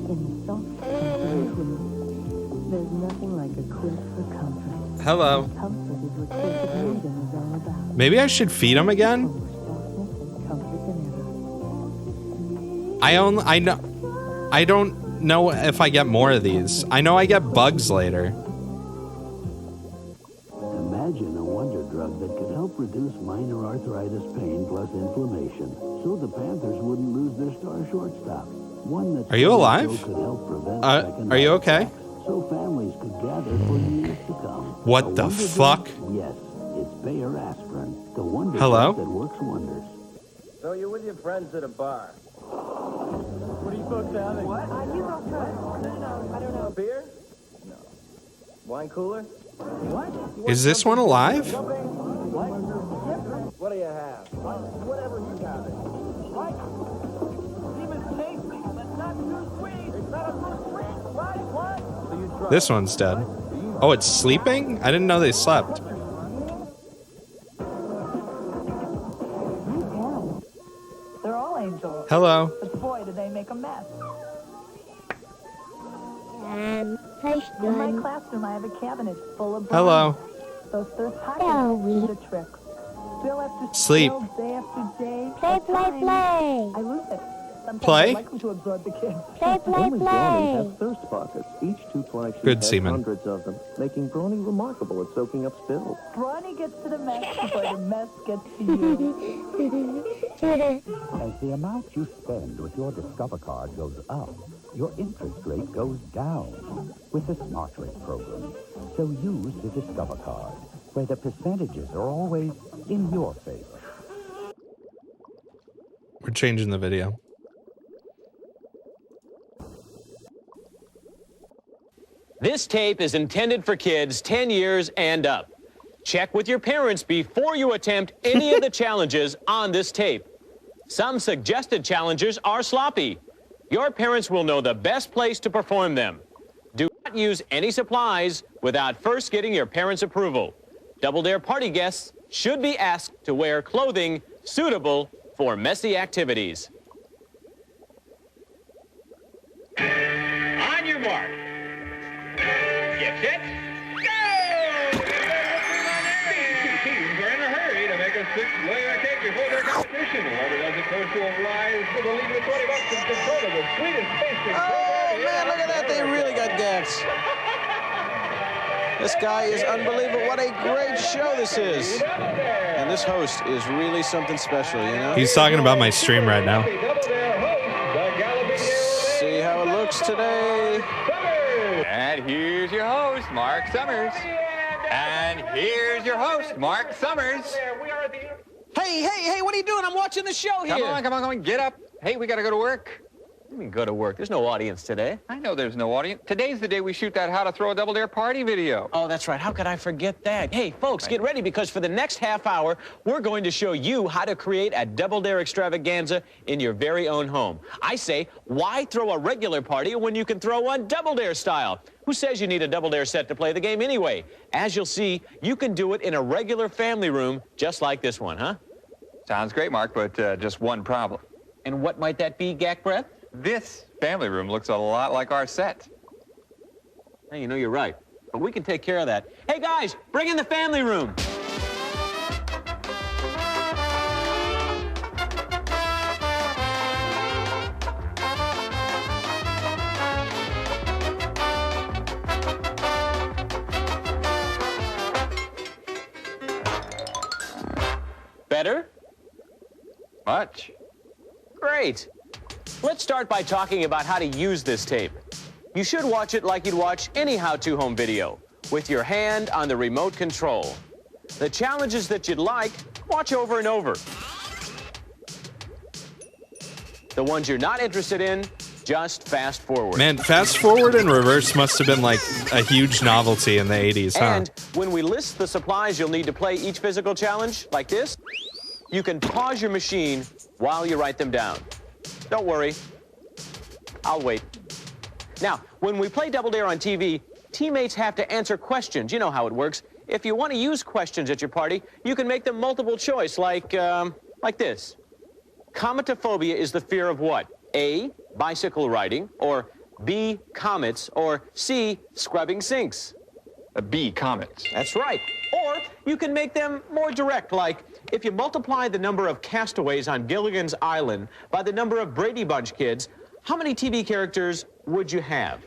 In the soft comforting quilt, there's nothing like a quilt for comfort. Hello. Comfort is what Quilted Maiden is all about. Maybe I should feed him again? More softness and comfort than ever. I don't know if I get more of these. I know I get bugs later. Imagine a wonder drug that could help reduce minor arthritis pain plus inflammation, so the Panthers wouldn't lose their star shortstop. One that Are you alive? could help prevent Are you okay? so families could gather for years to come. What A the wonder fuck? drug? Yes, it's Bayer aspirin, the wonder Hello? drug that works wonders. So you're with your friends at a bar. What are you folks having? What? You go first. No, I don't know. Beer? No. Wine cooler? What? Is this one alive? What do you have? Whatever you got. Right? Seaman's tasty, but not too sweet. It's not a too sweet. Right? What? So you try. This one's dead. Oh, it's sleeping? I didn't know they slept. They're all angels. Hello. But boy, did make a mess. Push In my done. classroom, I have a cabinet full of Hello. brownies. Those third pockets Hello. do the tricks. Spill after Sleep. spill, day after day. Play, At play, times, play. I lose it. Sometimes Play? I like them to absorb the kids. Play, play, Only Brawny play. has thirst pockets. Each two-ply sheet Good has semen. hundreds of them, making Brawny remarkable at soaking up spills. Brawny gets to the mess before the mess gets to you. As the amount you spend with your Discover card goes up, your interest rate goes down with the Smart Rate program. So use the Discover card, where the percentages are always in your favor. We're changing the video. This tape is intended for kids 10 years and up. Check with your parents before you attempt any of the challenges on this tape. Some suggested challenges are sloppy. Your parents will know the best place to perform them. Do not use any supplies without first getting your parents' approval. Double Dare party guests should be asked to wear clothing suitable for messy activities. On your mark. Get set. Go! These teams are in a hurry to make a six-layer cake before their competition. Whoever doesn't go to a rise to the lead with $20 in control of the sweetest tasting. Oh, man, look at that. They really got guts. This guy is unbelievable. What a great show this is. And this host is really something special, you know? He's talking about my stream right now. See how it looks today. And here's your host, Mark Summers. And here's your host, Mark Summers. Hey, what are you doing? I'm watching the show here. Come on, get up. Hey, we gotta go to work. Let me go to work. There's no audience today. I know there's no audience. Today's the day we shoot that How to Throw a Double Dare Party video. Oh, that's right. How could I forget that? Hey, folks, get ready because for the next half hour, we're going to show you how to create a Double Dare extravaganza in your very own home. I say, why throw a regular party when you can throw one Double Dare style? Who says you need a Double Dare set to play the game anyway? As you'll see, you can do it in a regular family room just like this one, huh? Sounds great, Mark, but just one problem. And what might that be, Gak Breath? This family room looks a lot like our set. Hey, you know you're right, but we can take care of that. Hey, guys, bring in the family room. Better? Much. Great. Let's start by talking about how to use this tape. You should watch it like you'd watch any how-to home video, with your hand on the remote control. The challenges that you'd like, watch over and over. The ones you're not interested in, just fast forward. Man, fast forward and reverse must have been like a huge novelty in the 80s, huh? And when we list the supplies you'll need to play each physical challenge, like this, you can pause your machine while you write them down. Don't worry, I'll wait. Now, when we play Double Dare on TV, teammates have to answer questions. You know how it works. If you want to use questions at your party, you can make them multiple choice, like this. Cometophobia is the fear of what? A, bicycle riding, or B, comets, or C, scrubbing sinks. B, comets. That's right. Or you can make them more direct, like if you multiply the number of castaways on Gilligan's Island by the number of Brady Bunch kids, how many TV characters would you have?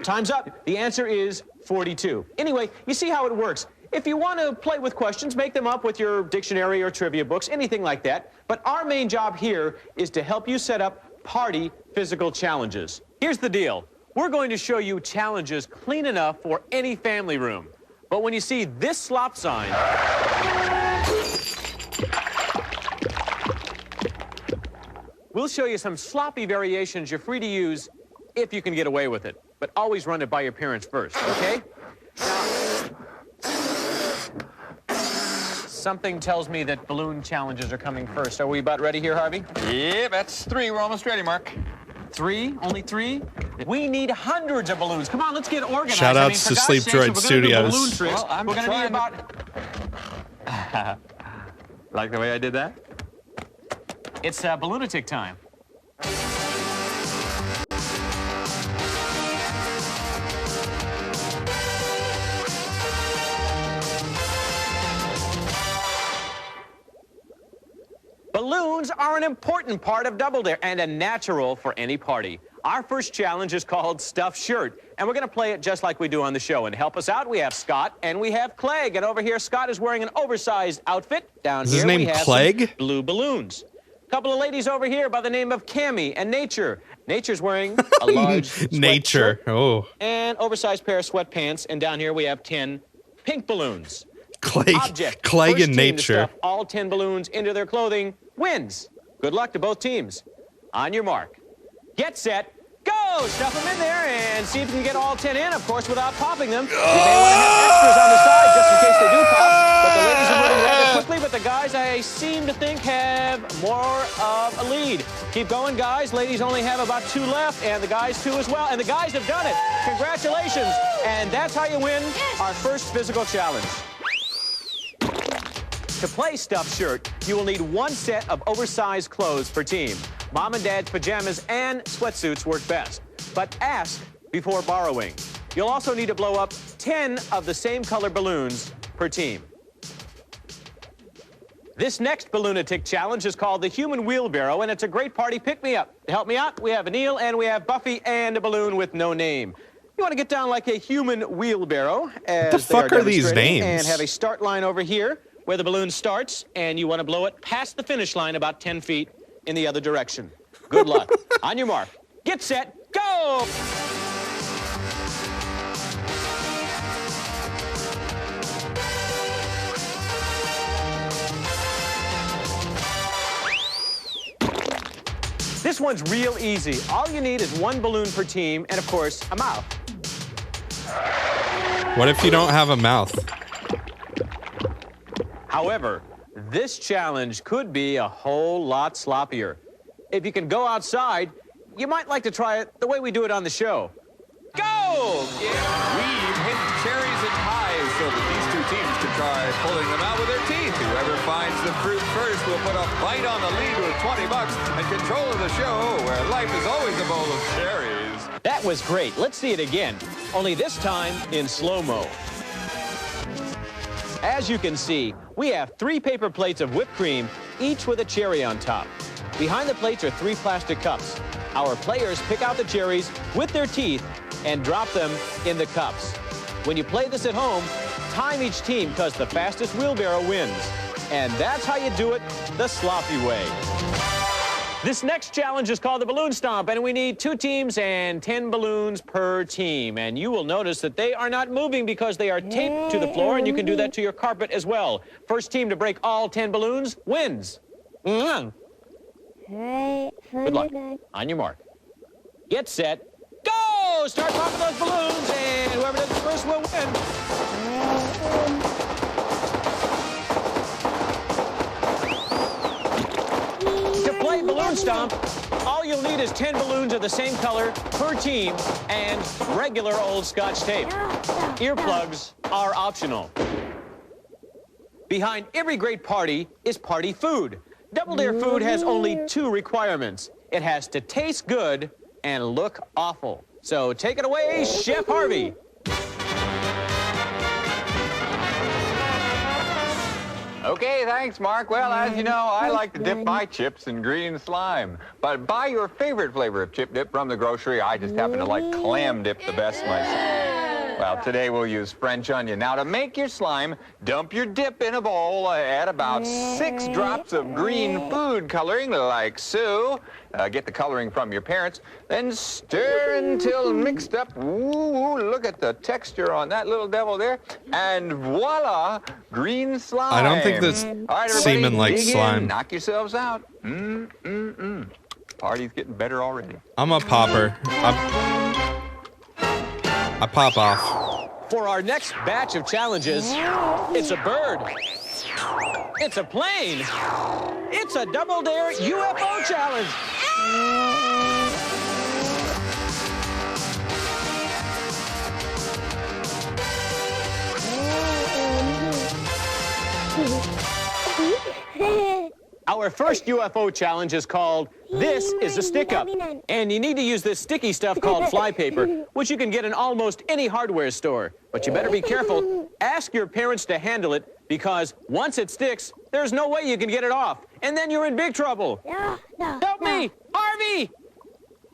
Time's up. The answer is 42. Anyway, you see how it works. If you want to play with questions, make them up with your dictionary or trivia books, anything like that. But our main job here is to help you set up party physical challenges. Here's the deal. We're going to show you challenges clean enough for any family room. But when you see this slop sign, we'll show you some sloppy variations you're free to use if you can get away with it. But always run it by your parents first, okay? Now, something tells me that balloon challenges are coming first. Are we about ready here, Harvey? Yeah, that's 3. We're almost ready, Mark. 3? Only 3? We need hundreds of balloons. Come on, let's get organized. Shout outs to Sleep Droid Studios. Well, we're going to need about... Like the way I did that? It's balloonatic time. Balloons are an important part of Double Dare and a natural for any party. Our first challenge is called Stuffed Shirt, and we're going to play it just like we do on the show. And to help us out, we have Scott and we have Clegg. And over here, Scott is wearing an oversized outfit. Down Is here, his name we have Clegg? some blue balloons. A couple of ladies over here by the name of Cammie and Nature. Nature's wearing a large Nature. Oh. and oversized pair of sweatpants. And down here, we have 10 pink balloons. Clegg First and team Nature. to stuff all 10 balloons into their clothing wins. Good luck to both teams. On your mark. Get set. Go! Stuff them in there and see if you can get all 10 in, of course, without popping them. You may want to have extras on the side just in case they do pop. But the ladies are moving rather quickly, but the guys, I seem to think, have more of a lead. Keep going, guys. Ladies only have about 2 left, and the guys 2 as well. And the guys have done it. Congratulations. And that's how you win our first physical challenge. To play Stuffed Shirt, you will need 1 set of oversized clothes per team. Mom and Dad's pajamas and sweatsuits work best, but ask before borrowing. You'll also need to blow up 10 of the same color balloons per team. This next balloonatic challenge is called the Human Wheelbarrow, and it's a great party pick-me-up. To help me out, we have Neil and we have Buffy and a balloon with no name. You want to get down like a human wheelbarrow as What the fuck are these demonstrating, names? and have a start line over here where the balloon starts, and you want to blow it past the finish line about 10 feet in the other direction. Good luck. On your mark. Get set. Go! This one's real easy. All you need is 1 balloon per team and, of course, a mouth. What if you don't have a mouth? However, this challenge could be a whole lot sloppier. If you can go outside, you might like to try it the way we do it on the show. Go! We've hidden cherries and pies so that these 2 teams can try pulling them out with their teeth. Whoever finds the fruit first will put a bite on the lead with $20 and control of the show, where life is always a bowl of cherries. That was great. Let's see it again, only this time in slow-mo. As you can see, we have 3 paper plates of whipped cream, each with a cherry on top. Behind the plates are 3 plastic cups. Our players pick out the cherries with their teeth and drop them in the cups. When you play this at home, time each team because the fastest wheelbarrow wins. And that's how you do it the sloppy way. This next challenge is called the Balloon Stomp, and we need 2 teams and 10 balloons per team. And you will notice that they are not moving because they are taped to the floor, and you can do that to your carpet as well. First team to break all 10 balloons wins. Good luck. On your mark. Get set. Go! Start popping those balloons, and whoever does it first will win. To play Balloon Stomp, all you'll need is 10 balloons of the same color per team and regular old Scotch tape. Earplugs are optional. Behind every great party is party food. Double Dare food has only 2 requirements. It has to taste good and look awful. So take it away, Chef Harvey. Okay, thanks, Mark. Well, as you know, I like to dip my chips in green slime. But buy your favorite flavor of chip dip from the grocery. I just happen to like clam dip the best myself. Well, today we'll use French onion. Now, to make your slime, dump your dip in a bowl, add about 6 drops of green food coloring, like so. Get the coloring from your parents. Then stir until mixed up. Ooh, look at the texture on that little devil there. And voila, green slime. I don't think this All right, Seaman likes dig in, slime. knock yourselves out. Party's getting better already. I'm a popper. I pop off. For our next batch of challenges, it's a bird. It's a plane. It's a Double Dare UFO challenge. Our first UFO challenge is called This is a Stick-Up. And you need to use this sticky stuff called flypaper, which you can get in almost any hardware store. But you better be careful. Ask your parents to handle it, because once it sticks, there's no way you can get it off. And then you're in big trouble. Help me! Harvey!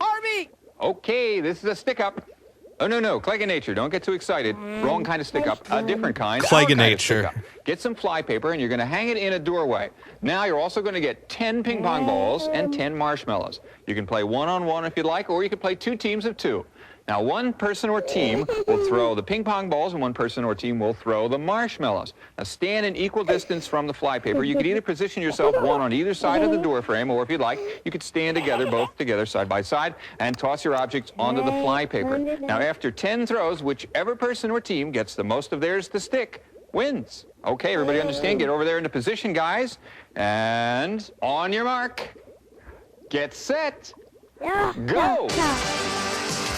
Harvey! Okay, this is a stick-up. Oh, no, Clegg of Nature. Don't get too excited. Wrong kind of stick-up. A different kind. Clegg of Our kind Nature. stick-up. Get some flypaper, and you're going to hang it in a doorway. Now, you're also going to get 10 ping pong balls and 10 marshmallows. You can play one-on-one if you'd like, or you can play 2 teams of 2. Now, one person or team will throw the ping pong balls, and one person or team will throw the marshmallows. Now, stand in equal distance from the flypaper. You could either position yourself one on either side of the door frame, or if you'd like, you could stand together, both together, side by side, and toss your objects onto the flypaper. Now, after 10 throws, whichever person or team gets the most of theirs to stick wins. Okay, everybody understand? Get over there into position, guys. And on your mark, get set, go.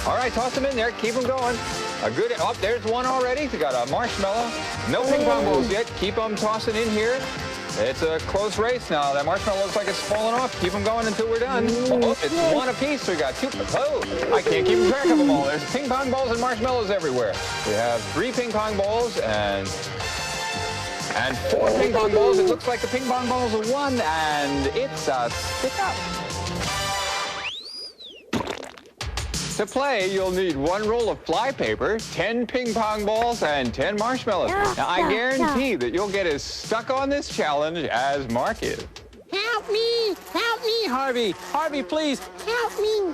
All right, toss them in there. Keep them going. A good, oh, there's one already. We got a marshmallow. No ping pong balls yet. Keep them tossing in here. It's a close race now. That marshmallow looks like it's falling off. Keep them going until we're done. Oh, it's one apiece. We got 2. Oh, I can't keep track of them all. There's ping pong balls and marshmallows everywhere. We have 3 ping pong balls and 4 ping pong balls. It looks like the ping pong balls are 1, and it's a stick-up. To play, you'll need 1 roll of flypaper, 10 ping pong balls, and 10 marshmallows. Now, I guarantee that you'll get as stuck on this challenge as Mark is. Help me! Help me, Harvey! Harvey, please, help me!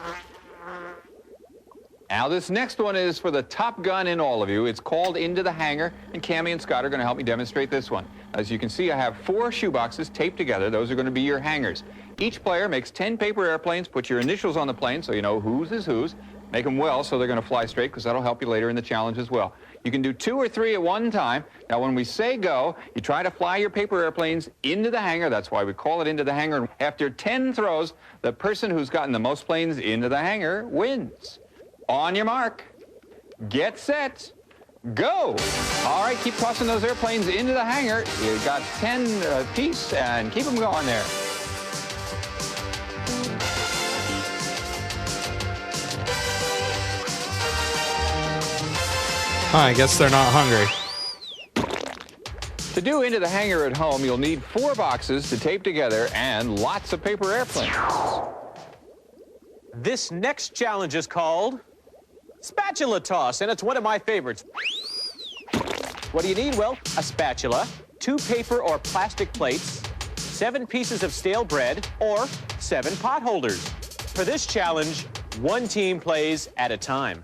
Now, this next one is for the top gun in all of you. It's called Into the Hangar, and Cammie and Scott are going to help me demonstrate this one. As you can see, I have 4 shoeboxes taped together. Those are going to be your hangars. Each player makes 10 paper airplanes, put your initials on the plane so you know whose is whose. Make them well so they're going to fly straight, because that'll help you later in the challenge as well. You can do 2 or 3 at one time. Now, when we say go, you try to fly your paper airplanes into the hangar. That's why we call it Into the Hangar. After 10 throws, the person who's gotten the most planes into the hangar wins. On your mark, get set, go. All right, keep tossing those airplanes into the hangar. You got 10 apiece, and keep them going there. I guess they're not hungry. To do Into the Hangar at home, you'll need 4 boxes to tape together and lots of paper airplanes. This next challenge is called Spatula Toss, and it's one of my favorites. What do you need? Well, a spatula, 2 paper or plastic plates, 7 pieces of stale bread, or 7 pot holders. For this challenge, 1 team plays at a time.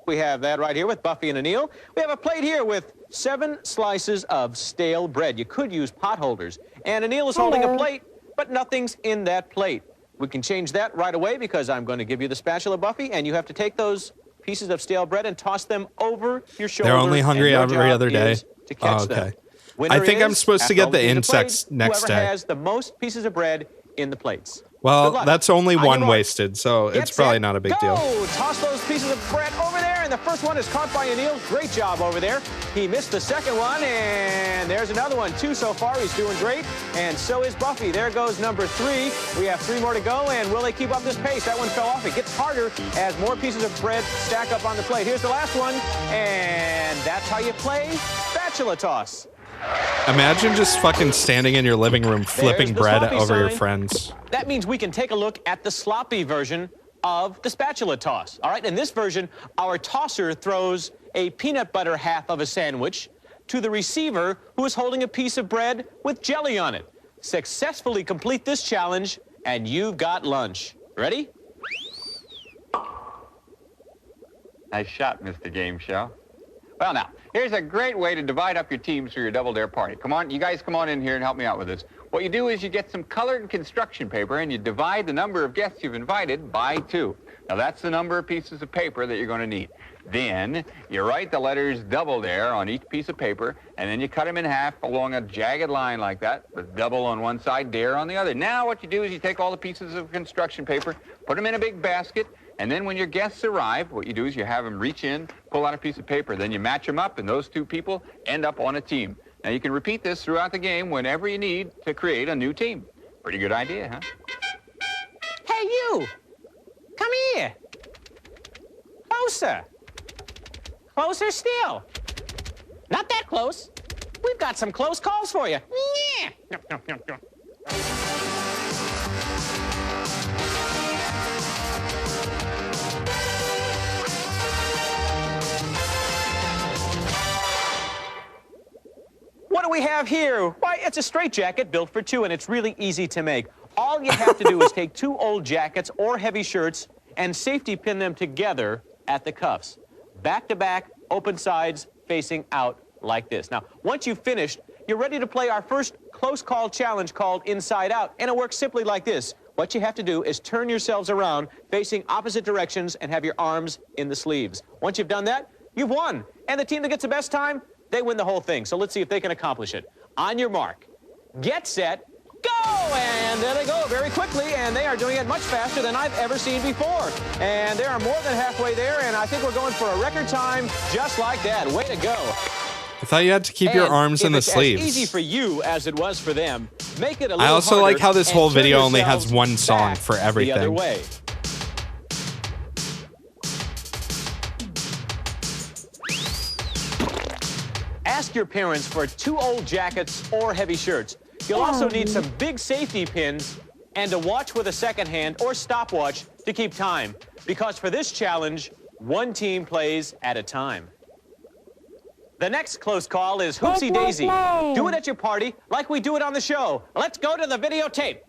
We have that right here with Buffy and Anil. We have a plate here with 7 slices of stale bread. You could use pot holders. And Anil is holding a plate, but nothing's in that plate. We can change that right away, because I'm going to give you the spatula, Buffy, and you have to take those pieces of stale bread and toss them over your shoulder. They're only hungry every other day. To catch okay. them. I think I'm is, supposed to get the after all insects played, next whoever day. has the most pieces of bread in the plates. Well, Good luck. that's only On your 1 mark. wasted, so Get it's probably set, not a big go! deal. Toss those pieces of bread over there, and the first one is caught by Anil. Great job over there. He missed the second one, and there's another one. 2 so far. He's doing great, and so is Buffy. There goes number 3. We have 3 more to go, and will they keep up this pace? That one fell off. It gets harder as more pieces of bread stack up on the plate. Here's the last one, and that's how you play spatula toss. Imagine just fucking standing in your living room flipping the bread sloppy over your sign. friends. That means we can take a look at the sloppy version of the spatula toss. All right, in this version, our tosser throws a peanut butter half of a sandwich to the receiver, who is holding a piece of bread with jelly on it. Successfully complete this challenge, and you've got lunch. Ready? Nice shot, Mr. Game Show. Well, now, here's a great way to divide up your teams for your double dare party. Come on, you guys come on in here and help me out with this. What you do is you get some colored construction paper, and you divide the number of guests you've invited by 2. Now, that's the number of pieces of paper that you're going to need. Then you write the letters double dare on each piece of paper, and then you cut them in half along a jagged line like that, with double on one side, dare on the other. Now what you do is you take all the pieces of construction paper, put them in a big basket, and then when your guests arrive, what you do is you have them reach in, pull out a piece of paper, then you match them up, and those 2 people end up on a team. Now, you can repeat this throughout the game whenever you need to create a new team. Pretty good idea, huh? Hey, you! Come here! Closer! Closer still! Not that close. We've got some close calls for you. Yeah. What do we have here? Why, it's a straitjacket built for two, and it's really easy to make. All you have to do is take two old jackets or heavy shirts and safety pin them together at the cuffs. Back to back, open sides, facing out like this. Now, once you've finished, you're ready to play our first close call challenge called Inside Out, and it works simply like this. What you have to do is turn yourselves around facing opposite directions and have your arms in the sleeves. Once you've done that, you've won. And the team that gets the best time, they win the whole thing. So let's see if they can accomplish it. On your mark, get set, go! And there they go very quickly, and they are doing it much faster than I've ever seen before. And they are more than halfway there, and I think we're going for a record time just like that. Way to go. I thought you had to keep your arms in the sleeves. As easy for you as it was for them. Make it a little I also harder like how this and whole turn video only has yourselves one song back for the other everything. way. Ask your parents for two old jackets or heavy shirts. You'll also need some big safety pins and a watch with a second hand or stopwatch to keep time. Because for this challenge, one team plays at a time. The next close call is Hoopsie Daisy. Do it at your party like we do it on the show. Let's go to the videotape.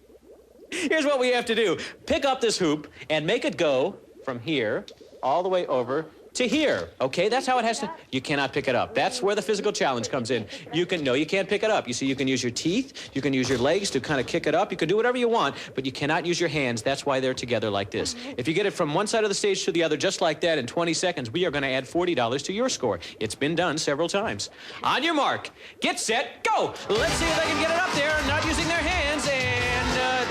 Here's what we have to do. Pick up this hoop and make it go from here all the way over to here. Okay, that's how it has to. You cannot pick it up. That's where the physical challenge comes in. You can't pick it up. You see, you can use your teeth, you can use your legs to kind of kick it up. You can do whatever you want, but you cannot use your hands. That's why they're together like this. If you get it from one side of the stage to the other just like that in 20 seconds, we are going to add $40 to your score. It's been done several times. On your mark, get set, go! Let's see if they can get it up there, not using their hands, and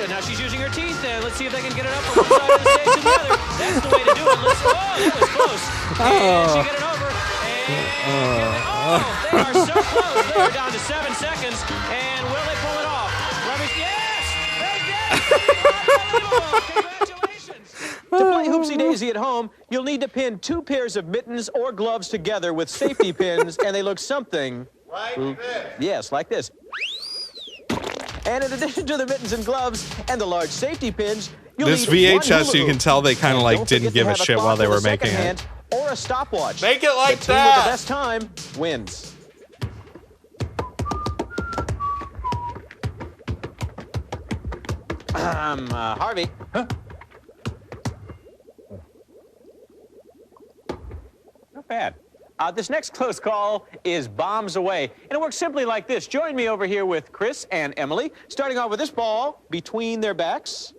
now she's using her teeth, and let's see if they can get it up from one side of the stage to the other. That's the way to do it. That was close. And she get it over, and they are so close. They are down to 7 seconds, and will they pull it off? Yes, they did! Unbelievable! Congratulations! To play Hoopsie Daisy at home, you'll need to pin 2 pairs of mittens or gloves together with safety pins, and they look something like this. Yes, like this. And in addition to the mittens and gloves and the large safety pins, you'll This need one VHS, hula you can hoop. tell they kind of And like don't didn't forget to give a have shit clock while they with were a making second it. hand or a stopwatch. Make it like the team that. with the best time wins. Harvey. Huh? Not bad. This next close call is bombs away, and it works simply like this. Join me over here with Chris and Emily, starting off with this ball between their backs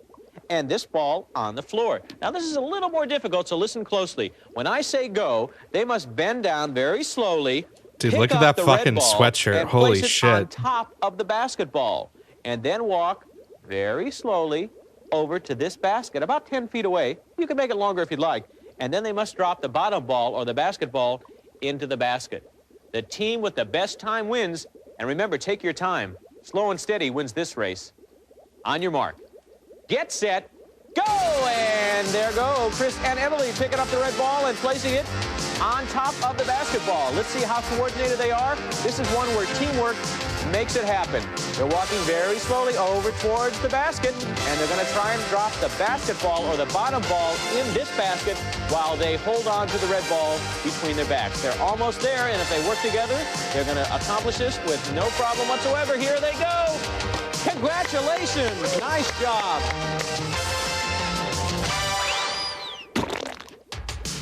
and this ball on the floor. Now, this is a little more difficult, so listen closely. When I say go, they must bend down very slowly. Dude, pick look at up that the red fucking ball sweatshirt. and Holy place it shit. on top of the basketball, and then walk very slowly over to this basket, about 10 feet away. You can make it longer if you'd like. And then they must drop the bottom ball or the basketball into the basket. The team with the best time wins. And remember, take your time. Slow and steady wins this race. On your mark. Get set. Go! And there go Chris and Emily picking up the red ball and placing it on top of the basketball. Let's see how coordinated they are. This is one where teamwork makes it happen. They're walking very slowly over towards the basket, and they're going to try and drop the basketball or the bottom ball in this basket while they hold on to the red ball between their backs. They're almost there, and if they work together, they're going to accomplish this with no problem whatsoever. Here they go. Congratulations. Nice job.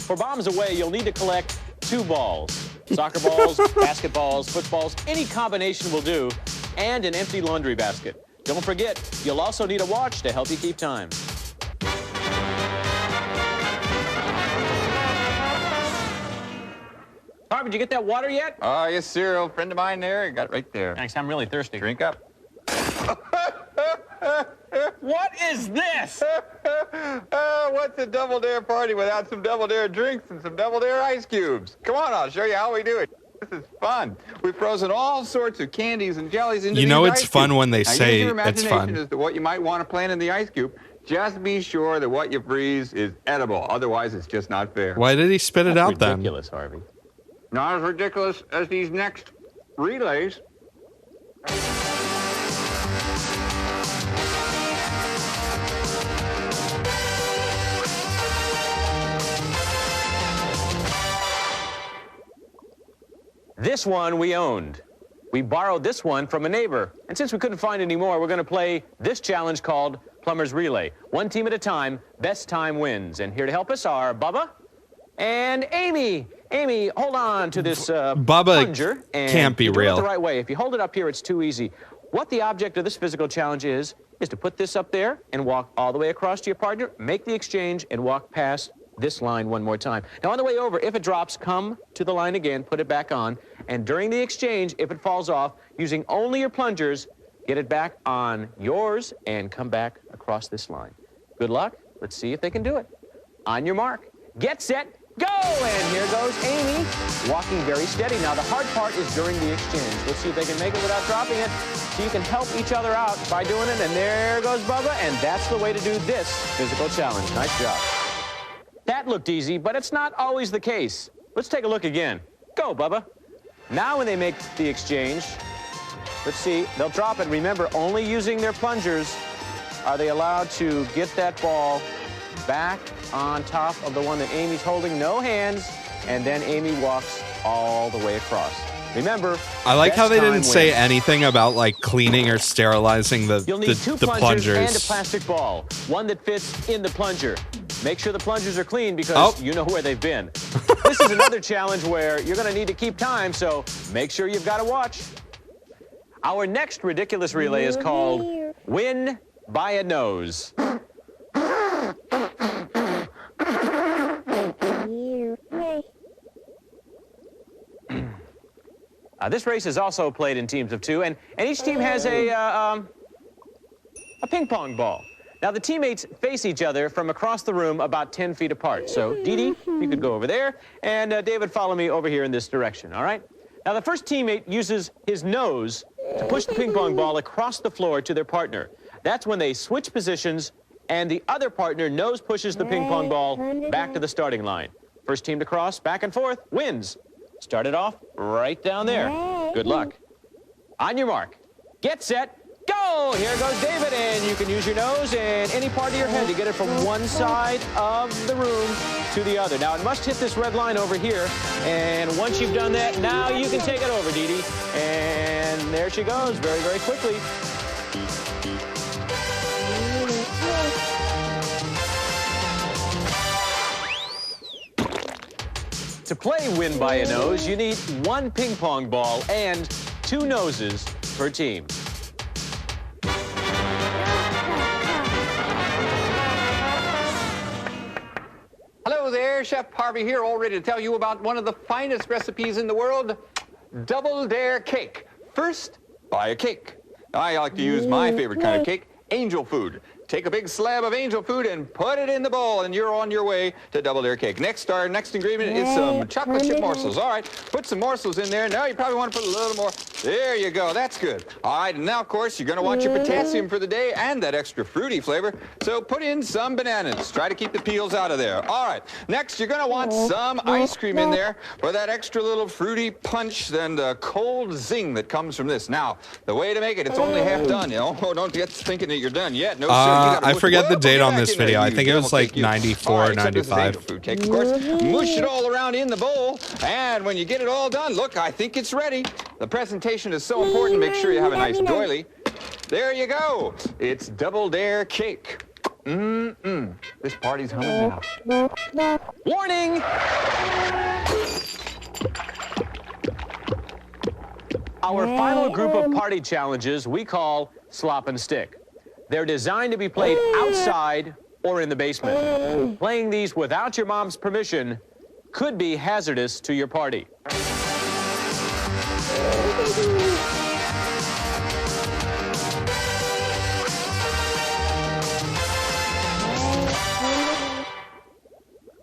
For bombs away, you'll need to collect 2 balls. Soccer balls, basketballs, footballs, any combination will do, and an empty laundry basket. Don't forget, you'll also need a watch to help you keep time. Harvey, did you get that water yet? Oh, yes, sir. Old friend of mine there. Got it right there. Thanks, I'm really thirsty. Drink up. What is this? What's a Double Dare party without some Double Dare drinks and some Double Dare ice cubes? Come on, I'll show you how we do it. This is fun. We've frozen all sorts of candies and jellies into You know these it's ice fun cubes. when they now, say use your it's imagination fun. as to what you might want to plant in the ice cube. Just be sure that what you freeze is edible. Otherwise, it's just not fair. Why did he spit it out then? Ridiculous, Harvey. Not as ridiculous as these next relays. This one we owned. We borrowed this one from a neighbor. And since we couldn't find any more, we're going to play this challenge called Plumber's Relay. One team at a time, best time wins. And here to help us are Bubba and Amy. Amy, hold on to this Bubba plunger. And can't be you do it real. the right way. If you hold it up here, it's too easy. What the object of this physical challenge is to put this up there and walk all the way across to your partner, make the exchange, and walk past this line one more time. Now, on the way over, if it drops, come to the line again, put it back on, and during the exchange, if it falls off, using only your plungers, get it back on yours and come back across this line. Good luck. Let's see if they can do it. On your mark, get set, go! And here goes Amy, walking very steady. Now, the hard part is during the exchange. Let's see if they can make it without dropping it. So you can help each other out by doing it. And there goes Bubba, and that's the way to do this physical challenge. Nice job. That looked easy, but it's not always the case. Let's take a look again. Go, Bubba. Now when they make the exchange, let's see, they'll drop it. Remember, only using their plungers are they allowed to get that ball back on top of the one that Amy's holding. No hands, and then Amy walks all the way across. Remember, I like how they didn't wins. say anything about like cleaning or sterilizing the You'll need two the plungers and a plungers. plastic ball, one that fits in the plunger. Make sure the plungers are clean because you know where they've been. This is another challenge where you're going to need to keep time, so make sure you've got a watch. Our next ridiculous relay is called Win by a Nose. This race is also played in teams of two, and each team has a ping pong ball. Now, the teammates face each other from across the room about 10 feet apart. So, Dee Dee, you could go over there, and David, follow me over here in this direction, all right? Now, the first teammate uses his nose to push the ping pong ball across the floor to their partner. That's when they switch positions, and the other partner nose pushes the ping pong ball back to the starting line. First team to cross, back and forth, wins. Start it off right down there. Good luck. On your mark, get set, go! Here goes David, and you can use your nose and any part of your head to get it from one side of the room to the other. Now, it must hit this red line over here, and once you've done that, now you can take it over, Dee Dee. And there she goes, very, very quickly. To play Win by a Nose, you need one ping pong ball and two noses per team. Hello there, Chef Harvey here, all ready to tell you about one of the finest recipes in the world, Double Dare Cake. First, buy a cake. I like to use my favorite kind of cake, angel food. Take a big slab of angel food and put it in the bowl, and you're on your way to Double Dare Cake. Next, our next ingredient is some chocolate chip morsels. All right, put some morsels in there. Now you probably want to put a little more. There you go, that's good. All right, and now, of course, you're going to want your potassium for the day and that extra fruity flavor. So put in some bananas. Try to keep the peels out of there. All right, next, you're going to want some ice cream in there for that extra little fruity punch and cold zing that comes from this. Now, the way to make it, it's only half done, you know. Oh, don't get thinking that you're done yet. No, sir. I forget the date on this video. I think it was like 94 or 95. Food cake, of course. Mush it all around in the bowl, and when you get it all done, look, I think it's ready. The presentation is so important. Make sure you have a nice doily. There you go. It's Double Dare Cake. This party's humming now. Warning! Our final group of party challenges we call Slop and Stick. They're designed to be played outside or in the basement. Playing these without your mom's permission could be hazardous to your party.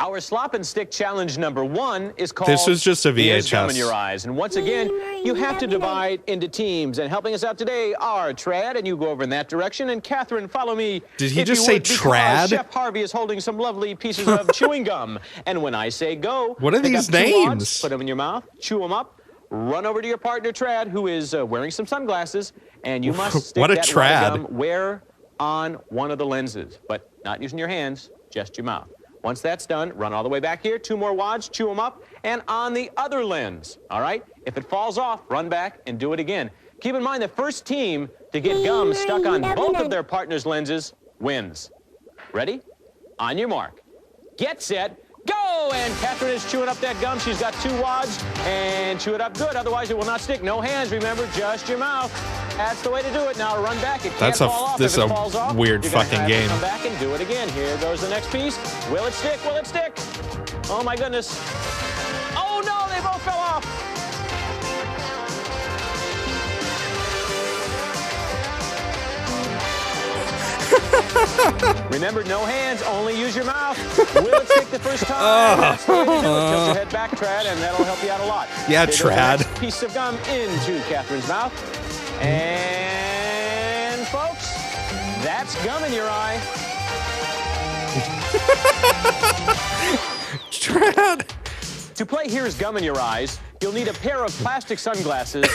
Our slop and stick challenge number 1 is called This was just a Here's Gum in VHS. Your Eyes. And once again, you have to divide into teams. And helping us out today are Trad, and you go over in that direction. And Catherine, follow me. Did he if just you say would, because Trad? Chef Harvey is holding some lovely pieces of chewing gum. And when I say go, What are pick these up 2 names? wads, put them in your mouth, chew them up, run over to your partner Trad, who is wearing some sunglasses, and you must stick What a that trad. wad of gum where on one of the lenses, but not using your hands, just your mouth. Once that's done, run all the way back here, 2 more wads, chew them up, and on the other lens, all right? If it falls off, run back and do it again. Keep in mind the first team to get gum stuck on both of their partner's lenses wins. Ready? On your mark. Get set. Go! And Catherine is chewing up that gum. She's got 2 wads, and chew it up good. Otherwise, it will not stick. No hands, remember, just your mouth. That's the way to do it. Now run back. It can't fall off. This If is it falls off, a weird you're gonna fucking have to game. Come back and do it again. Here goes the next piece. Will it stick? Will it stick? Oh my goodness. Oh no, they both fell off. Remember, no hands, only use your mouth. Will it stick the first time? That's the way to do it. Tilt your head back, Trad, and that'll help you out a lot. Yeah, Here goes the Trad. next piece of gum into Catherine's mouth. And, folks, that's gum in your eye. Trad. To play Here's Gum in Your Eyes, you'll need a pair of plastic sunglasses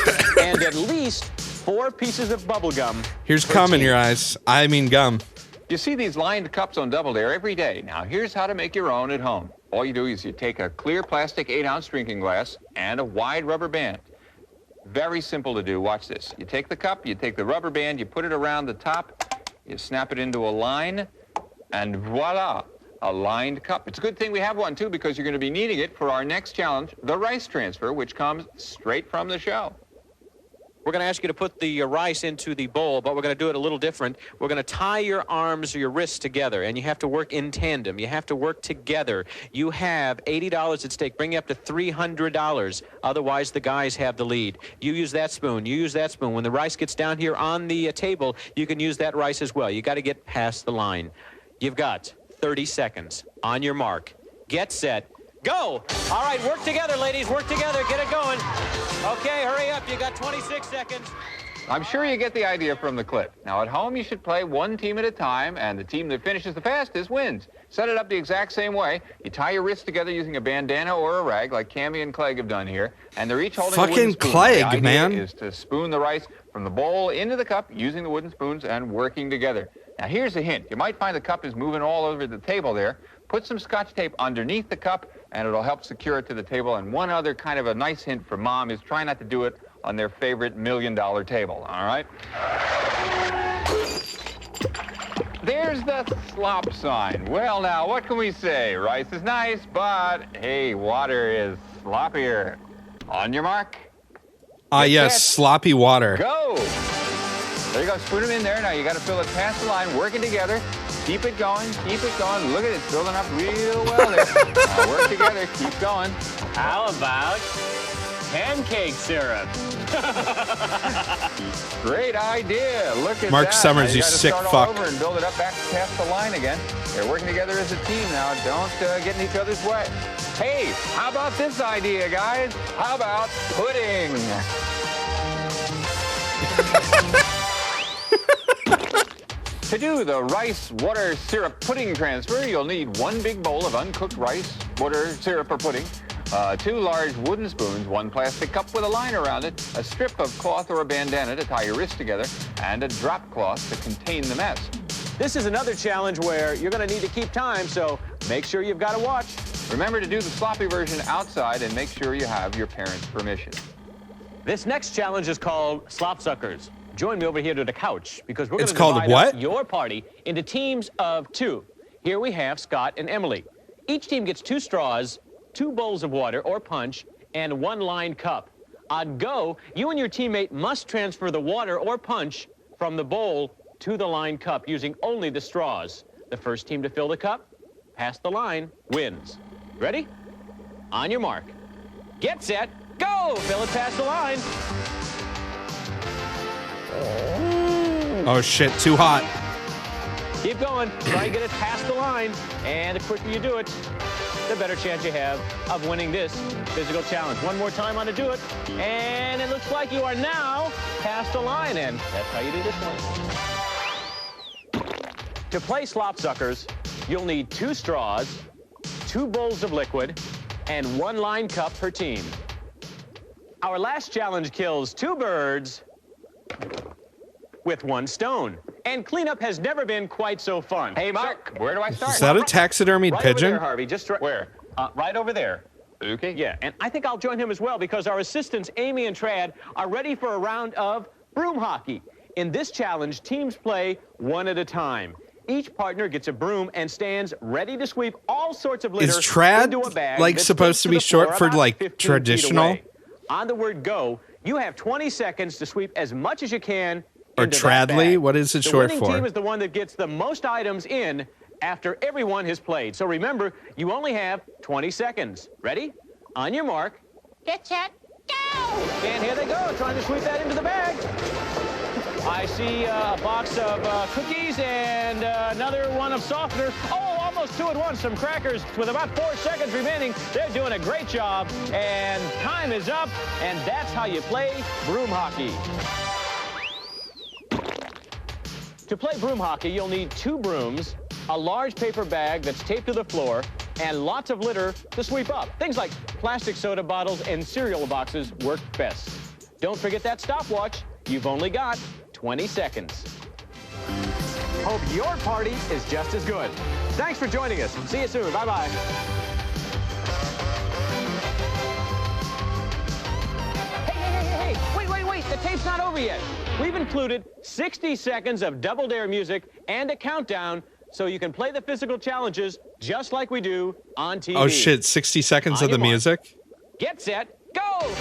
and at least 4 pieces of bubble gum. Here's cum in your eyes. I mean gum. You see these lined cups on Double Dare every day. Now, here's how to make your own at home. All you do is you take a clear plastic 8-ounce drinking glass and a wide rubber band. Very simple to do. Watch this. You take the cup, you take the rubber band, you put it around the top, you snap it into a line, and voila, a lined cup. It's a good thing we have one, too, because you're going to be needing it for our next challenge, the rice transfer, which comes straight from the show. We're going to ask you to put the rice into the bowl, but we're going to do it a little different. We're going to tie your arms or your wrists together, and you have to work in tandem. You have to work together. You have $80 at stake, bringing up to $300. Otherwise, the guys have the lead. You use that spoon. You use that spoon. When the rice gets down here on the table, you can use that rice as well. You got to get past the line. You've got 30 seconds. On your mark. Get set. Go! All right, work together, ladies. Work together. Get it going. Okay, hurry up. You got 26 seconds. I'm sure you get the idea from the clip. Now, at home, you should play one team at a time, and the team that finishes the fastest wins. Set it up the exact same way. You tie your wrists together using a bandana or a rag, like Cammy and Clegg have done here, and they're each holding a wooden spoon. Clegg, the idea man. is to spoon the rice from the bowl into the cup using the wooden spoons and working together. Now, here's a hint. You might find the cup is moving all over the table there. Put some Scotch tape underneath the cup, and it'll help secure it to the table. And one other kind of a nice hint for Mom is try not to do it on their favorite $1 million table, all right? There's the slop sign. Well, now, what can we say? Rice is nice, but, hey, water is sloppier. On your mark. Yes, sloppy water. Go! There you go, spoon them in there. Now you got to fill it past the line, working together. Keep it going, keep it going. Look at it, building up real well there. Now work together, keep going. How about pancake syrup? Great idea. Look at Mark that. Summers, Now you gotta sick start all fuck. over and build it up back past the line again. They're working together as a team now. Don't get in each other's way. Hey, how about this idea, guys? How about pudding? To do the rice, water, syrup, pudding transfer, you'll need 1 big bowl of uncooked rice, water, syrup, or pudding, 2 large wooden spoons, 1 plastic cup with a line around it, a strip of cloth or a bandana to tie your wrists together, and a drop cloth to contain the mess. This is another challenge where you're going to need to keep time, so make sure you've got a watch. Remember to do the sloppy version outside and make sure you have your parents' permission. This next challenge is called Slop Suckers. Join me over here to the couch because we're going It's to called divide what? up your party into teams of 2. Here we have Scott and Emily. Each team gets 2 straws, 2 bowls of water or punch, and 1 lined cup. On go, you and your teammate must transfer the water or punch from the bowl to the lined cup using only the straws. The first team to fill the cup, past the line, wins. Ready? On your mark. Get set, go! Fill it past the line. Oh shit, too hot. Keep going. Try to get it past the line. And the quicker you do it, the better chance you have of winning this physical challenge. One more time on to do it. And it looks like you are now past the line. And that's how you do this one. To play Slop Suckers, you'll need 2 straws, 2 bowls of liquid, and 1 line cup per team. Our last challenge kills 2 birds with 1 stone. And cleanup has never been quite so fun. Hey, Mark, where do I start? Is that a taxidermied right pigeon? Over there, Harvey. Just where? Right over there. Okay. Yeah, and I think I'll join him as well because our assistants, Amy and Trad, are ready for a round of broom hockey. In this challenge, teams play 1 at a time. Each partner gets a broom and stands ready to sweep all sorts of litter Is trad into a bag like that's supposed to be to the floor short for about like 15 feet traditional? away. On the word go, you have 20 seconds to sweep as much as you can Or into that tradly? bag. What is it the short winning for? team is the one that gets the most items in after everyone has played. So remember, you only have 20 seconds. Ready? On your mark. Get set, go! And here they go, trying to sweep that into the bag. I see a box of cookies and another one of softener. Oh, almost 2 at once. Some crackers with about 4 seconds remaining. They're doing a great job. And time is up. And that's how you play broom hockey. To play broom hockey, you'll need 2 brooms, a large paper bag that's taped to the floor, and lots of litter to sweep up. Things like plastic soda bottles and cereal boxes work best. Don't forget that stopwatch. You've only got 20 seconds. Hope your party is just as good. Thanks for joining us. See you soon. Bye-bye. Hey, wait. The tape's not over yet. We've included 60 seconds of Double Dare music and a countdown so you can play the physical challenges just like we do on TV. Oh shit, 60 seconds of the music? Get set, go!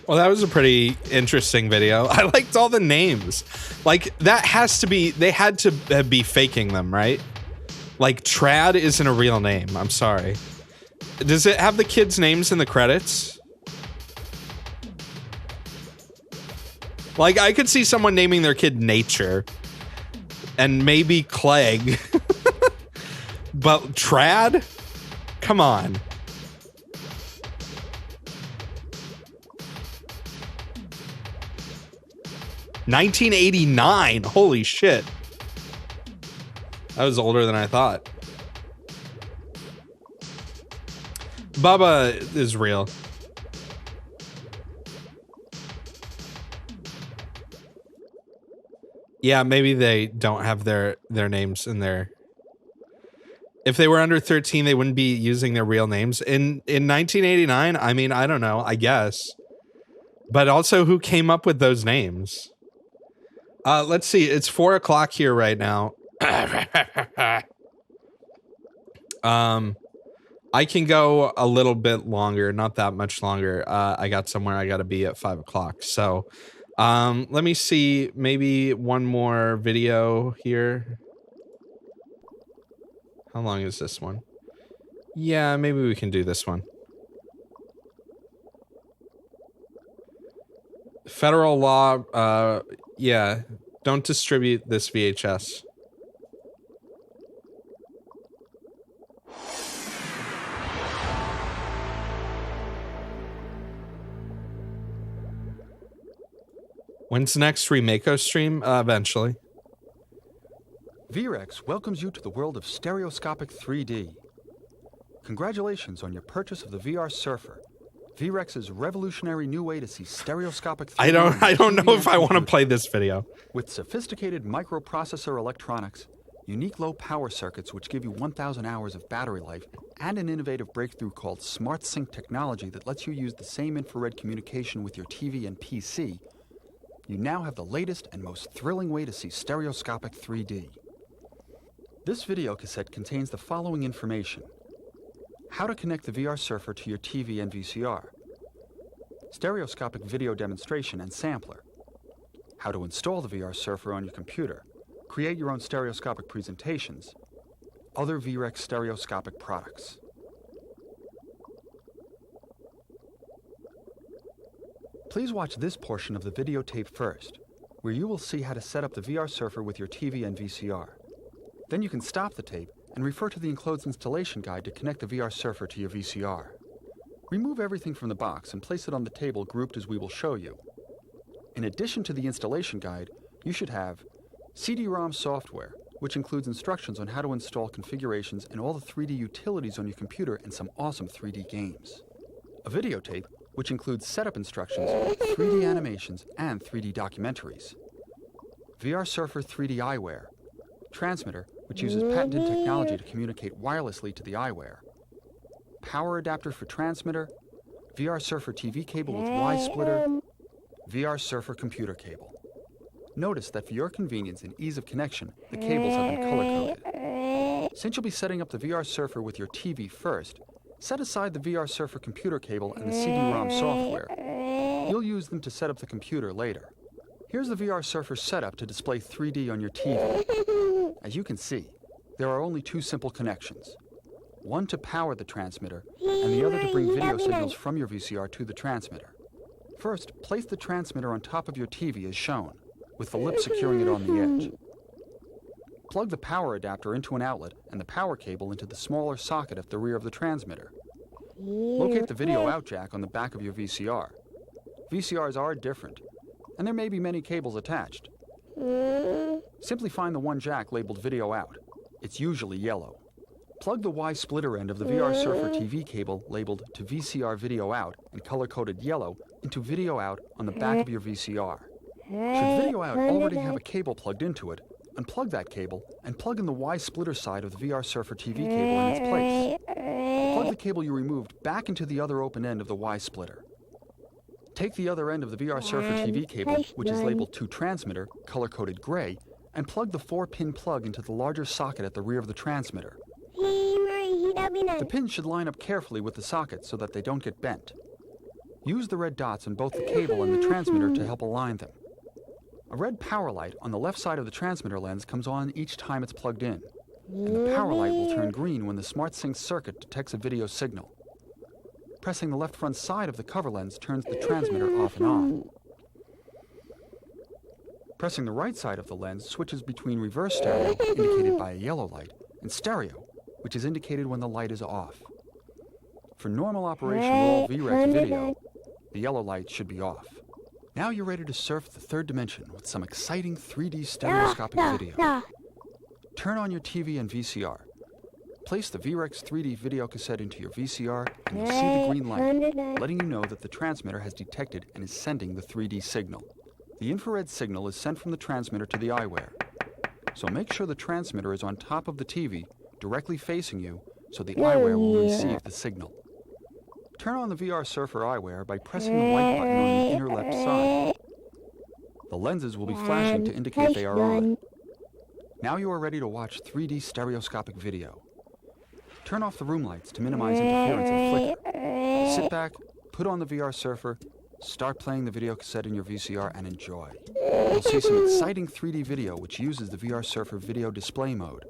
Well, that was a pretty interesting video. I liked all the names. Like, that has to be, they had to be faking them, right? Like, Trad isn't a real name. I'm sorry. Does it have the kids' names in the credits? Like, I could see someone naming their kid Nature. And maybe Clegg. But Trad? Come on. $1989. Holy shit. That was older than I thought. Bubba is real. Yeah, maybe they don't have their names in there. If they were under 13, they wouldn't be using their real names. In 1989, I mean, I don't know, I guess. But also, who came up with those names? Let's see. It's 4 o'clock here right now. I can go a little bit longer, not that much longer. I got somewhere I got to be at 5 o'clock. So, let me see. Maybe one more video here. How long is this one? Yeah, maybe we can do this one. Federal law, yeah, don't distribute this VHS. When's the next Remako stream? Eventually. VREX welcomes you to the world of stereoscopic 3D. Congratulations on your purchase of the VR Surfer, VREX's revolutionary new way to see stereoscopic 3D. I don't know if I want to play this video. With sophisticated microprocessor electronics, unique low power circuits which give you 1,000 hours of battery life, and an innovative breakthrough called Smart Sync technology that lets you use the same infrared communication with your TV and PC, you now have the latest and most thrilling way to see stereoscopic 3D. This video cassette contains the following information: how to connect the VR Surfer to your TV and VCR, stereoscopic video demonstration and sampler, how to install the VR Surfer on your computer, create your own stereoscopic presentations, other VREX stereoscopic products. Please watch this portion of the videotape first, where you will see how to set up the VR Surfer with your TV and VCR. Then you can stop the tape and refer to the enclosed installation guide to connect the VR Surfer to your VCR. Remove everything from the box and place it on the table grouped as we will show you. In addition to the installation guide, you should have CD-ROM software, which includes instructions on how to install configurations and all the 3D utilities on your computer and some awesome 3D games. A videotape, which includes setup instructions, 3D animations, and 3D documentaries. VR Surfer 3D eyewear. Transmitter, which uses patented technology to communicate wirelessly to the eyewear. Power adapter for transmitter. VR Surfer TV cable with Y splitter. VR Surfer computer cable. Notice that for your convenience and ease of connection, the cables have been color-coded. Since you'll be setting up the VR Surfer with your TV first, set aside the VR Surfer computer cable and the CD-ROM software. You'll use them to set up the computer later. Here's the VR Surfer setup to display 3D on your TV. As you can see, there are only two simple connections. One to power the transmitter, and the other to bring video signals from your VCR to the transmitter. First, place the transmitter on top of your TV as shown, with the lip securing it on the edge. Plug the power adapter into an outlet and the power cable into the smaller socket at the rear of the transmitter. Locate the video out jack on the back of your VCR. VCRs are different, and there may be many cables attached. Simply find the one jack labeled video out. It's usually yellow. Plug the Y splitter end of the VR Surfer TV cable labeled to VCR video out and color-coded yellow into video out on the back of your VCR. Should video out already have a cable plugged into it, unplug that cable and plug in the Y splitter side of the VR Surfer TV cable in its place. Plug the cable you removed back into the other open end of the Y splitter. Take the other end of the VR Surfer TV cable, which is labeled to transmitter, color-coded gray, and plug the 4-pin plug into the larger socket at the rear of the transmitter. The pins should line up carefully with the socket so that they don't get bent. Use the red dots on both the cable and the transmitter to help align them. A red power light on the left side of the transmitter lens comes on each time it's plugged in, and the power light will turn green when the Smart Sync circuit detects a video signal. Pressing the left front side of the cover lens turns the transmitter off and on. Pressing the right side of the lens switches between reverse stereo, indicated by a yellow light, and stereo, which is indicated when the light is off. For normal operation of all VREX video, the yellow light should be off. Now you're ready to surf the third dimension with some exciting 3D stereoscopic video. Turn on your TV and VCR. Place the VREX 3D video cassette into your VCR and you'll see the green light, letting you know that the transmitter has detected and is sending the 3D signal. The infrared signal is sent from the transmitter to the eyewear. So make sure the transmitter is on top of the TV, directly facing you, so the eyewear will receive the signal. Turn on the VR Surfer eyewear by pressing the white button on the inner left side. The lenses will be flashing to indicate they are on. Now you are ready to watch 3D stereoscopic video. Turn off the room lights to minimize interference and flicker. Sit back, put on the VR Surfer, start playing the video cassette in your VCR, and enjoy. You'll see some exciting 3D video which uses the VR Surfer video display mode.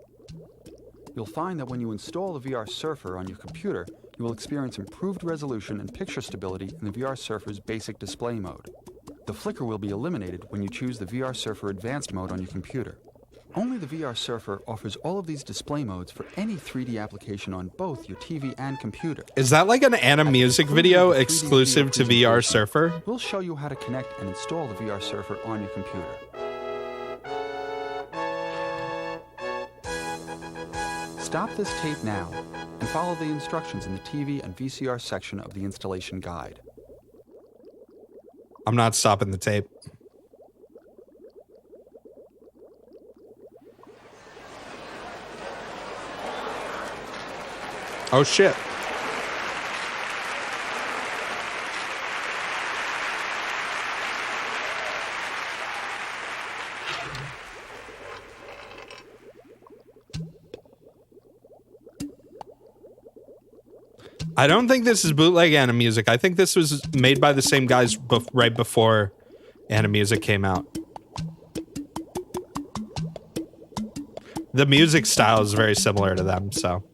You'll find that when you install the VR Surfer on your computer, you will experience improved resolution and picture stability in the VR Surfer's basic display mode. The flicker will be eliminated when you choose the VR Surfer Advanced mode on your computer. Only the VR Surfer offers all of these display modes for any 3D application on both your TV and computer. Is that like an Anna music video exclusive to VR Surfer? We'll show you how to connect and install the VR Surfer on your computer. Stop this tape now and follow the instructions in the TV and VCR section of the installation guide. I'm not stopping the tape. Oh shit. I don't think this is bootleg Anna Music. I think this was made by the same guys right before Anna Music came out. The music style is very similar to them, so.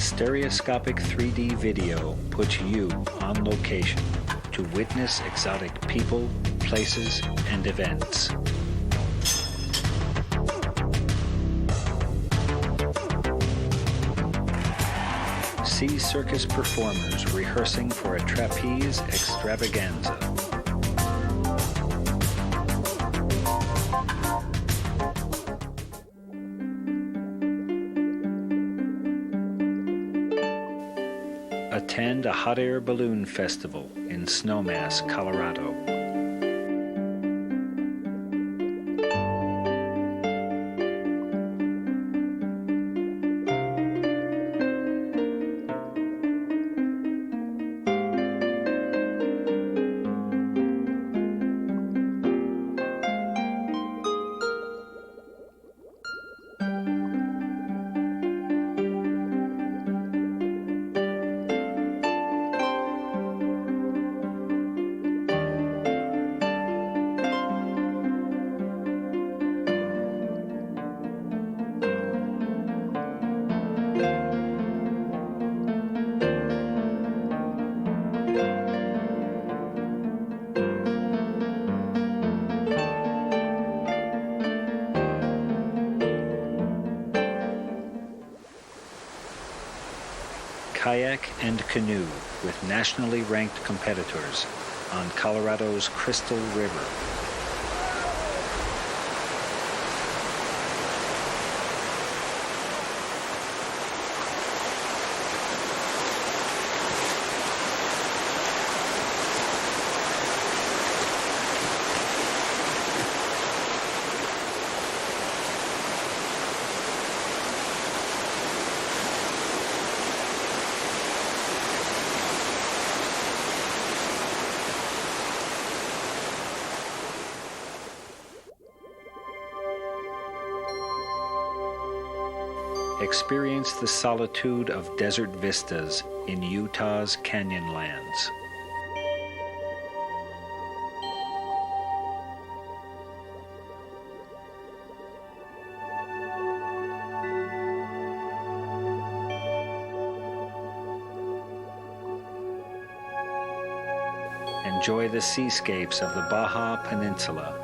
stereoscopic 3D video puts you on location to witness exotic people, places, and events. See circus performers rehearsing for a trapeze extravaganza. Attend a hot air balloon festival in Snowmass, Colorado. Kayak and canoe with nationally ranked competitors on Colorado's Crystal River. Experience the solitude of desert vistas in Utah's Canyonlands. Enjoy the seascapes of the Baja Peninsula.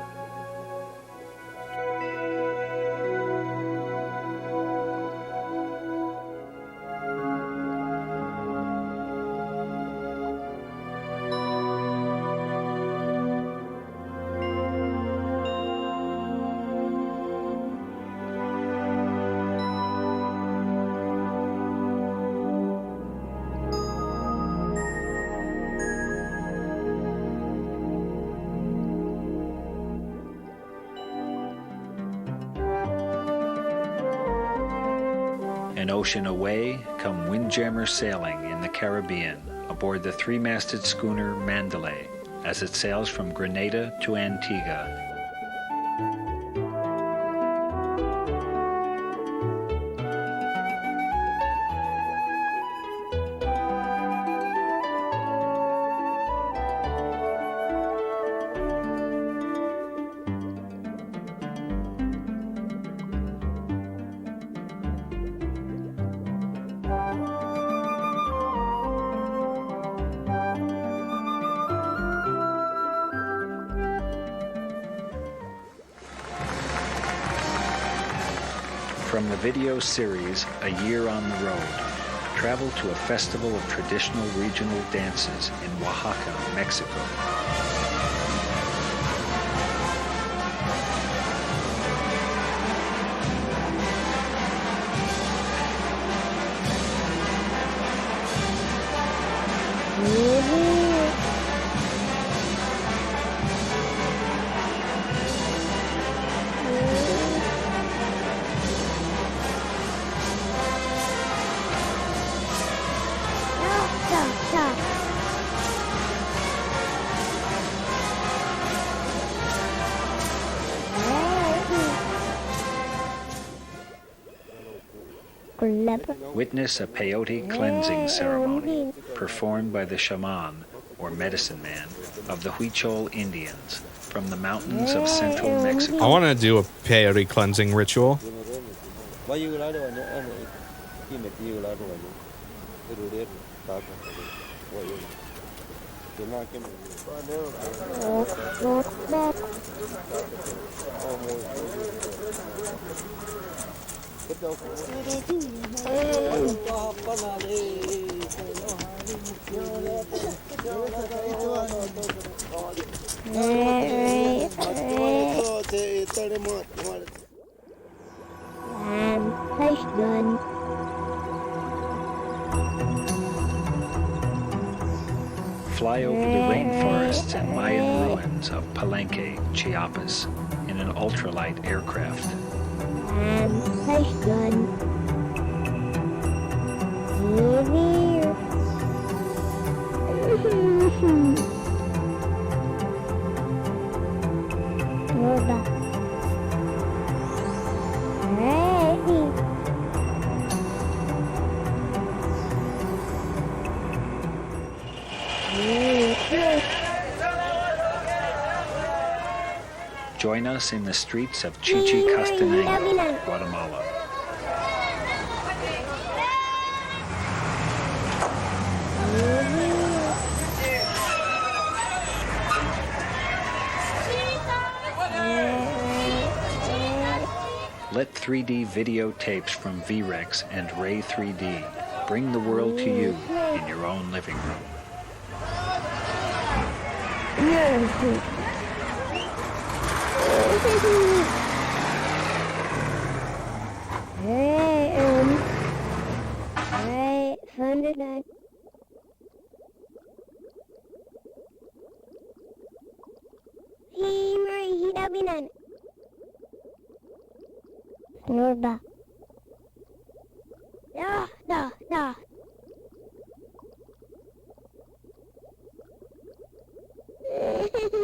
An ocean away, come windjammer sailing in the Caribbean aboard the three-masted schooner Mandalay as it sails from Grenada to Antigua. From the video series, A Year on the Road, travel to a festival of traditional regional dances in Oaxaca, Mexico. Witness a peyote cleansing ceremony performed by the shaman, or medicine man, of the Huichol Indians from the mountains of central Mexico. I want to do a peyote cleansing ritual. Khi mà tiêu là rồi cái đồ đấy ta có vậy thì mà cái Taste good. Fly over the rainforests and Mayan ruins of Palenque, Chiapas, in an ultralight aircraft. Taste good. Here. Join us in the streets of Chichicastenango, Guatemala. Let 3D videotapes from VREX and Ray 3D bring the world to you in your own living room.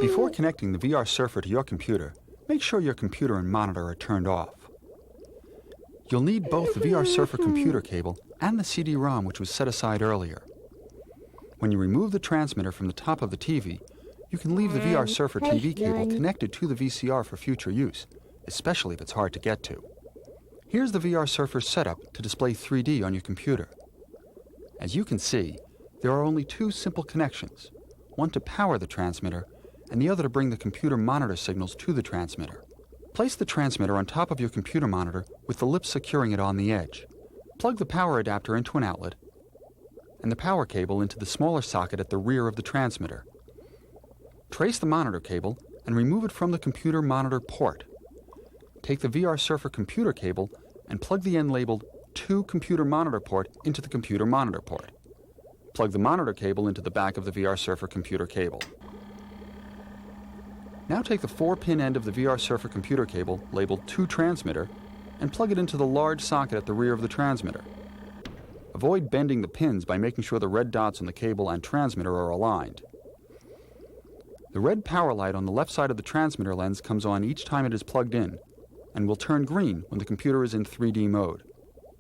Before connecting the VR Surfer to your computer, make sure your computer and monitor are turned off. You'll need both the VR Surfer computer cable and the CD-ROM which was set aside earlier. When you remove the transmitter from the top of the TV, you can leave the VR Surfer TV cable connected to the VCR for future use, especially if it's hard to get to. Here's the VR Surfer setup to display 3D on your computer. As you can see, there are only two simple connections, one to power the transmitter and the other to bring the computer monitor signals to the transmitter. Place the transmitter on top of your computer monitor with the lips securing it on the edge. Plug the power adapter into an outlet and the power cable into the smaller socket at the rear of the transmitter. Trace the monitor cable and remove it from the computer monitor port. Take the VR Surfer computer cable and plug the end labeled to computer monitor port into the computer monitor port. Plug the monitor cable into the back of the VR Surfer computer cable. Now take the 4-pin end of the VR Surfer computer cable labeled to transmitter and plug it into the large socket at the rear of the transmitter. Avoid bending the pins by making sure the red dots on the cable and transmitter are aligned. The red power light on the left side of the transmitter lens comes on each time it is plugged in and will turn green when the computer is in 3D mode.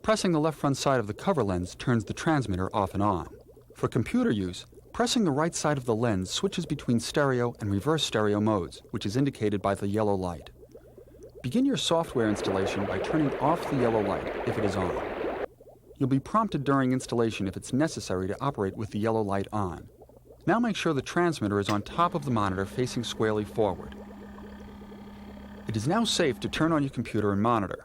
Pressing the left front side of the cover lens turns the transmitter off and on. For computer use, pressing the right side of the lens switches between stereo and reverse stereo modes, which is indicated by the yellow light. Begin your software installation by turning off the yellow light if it is on. You'll be prompted during installation if it's necessary to operate with the yellow light on. Now make sure the transmitter is on top of the monitor facing squarely forward. It is now safe to turn on your computer and monitor.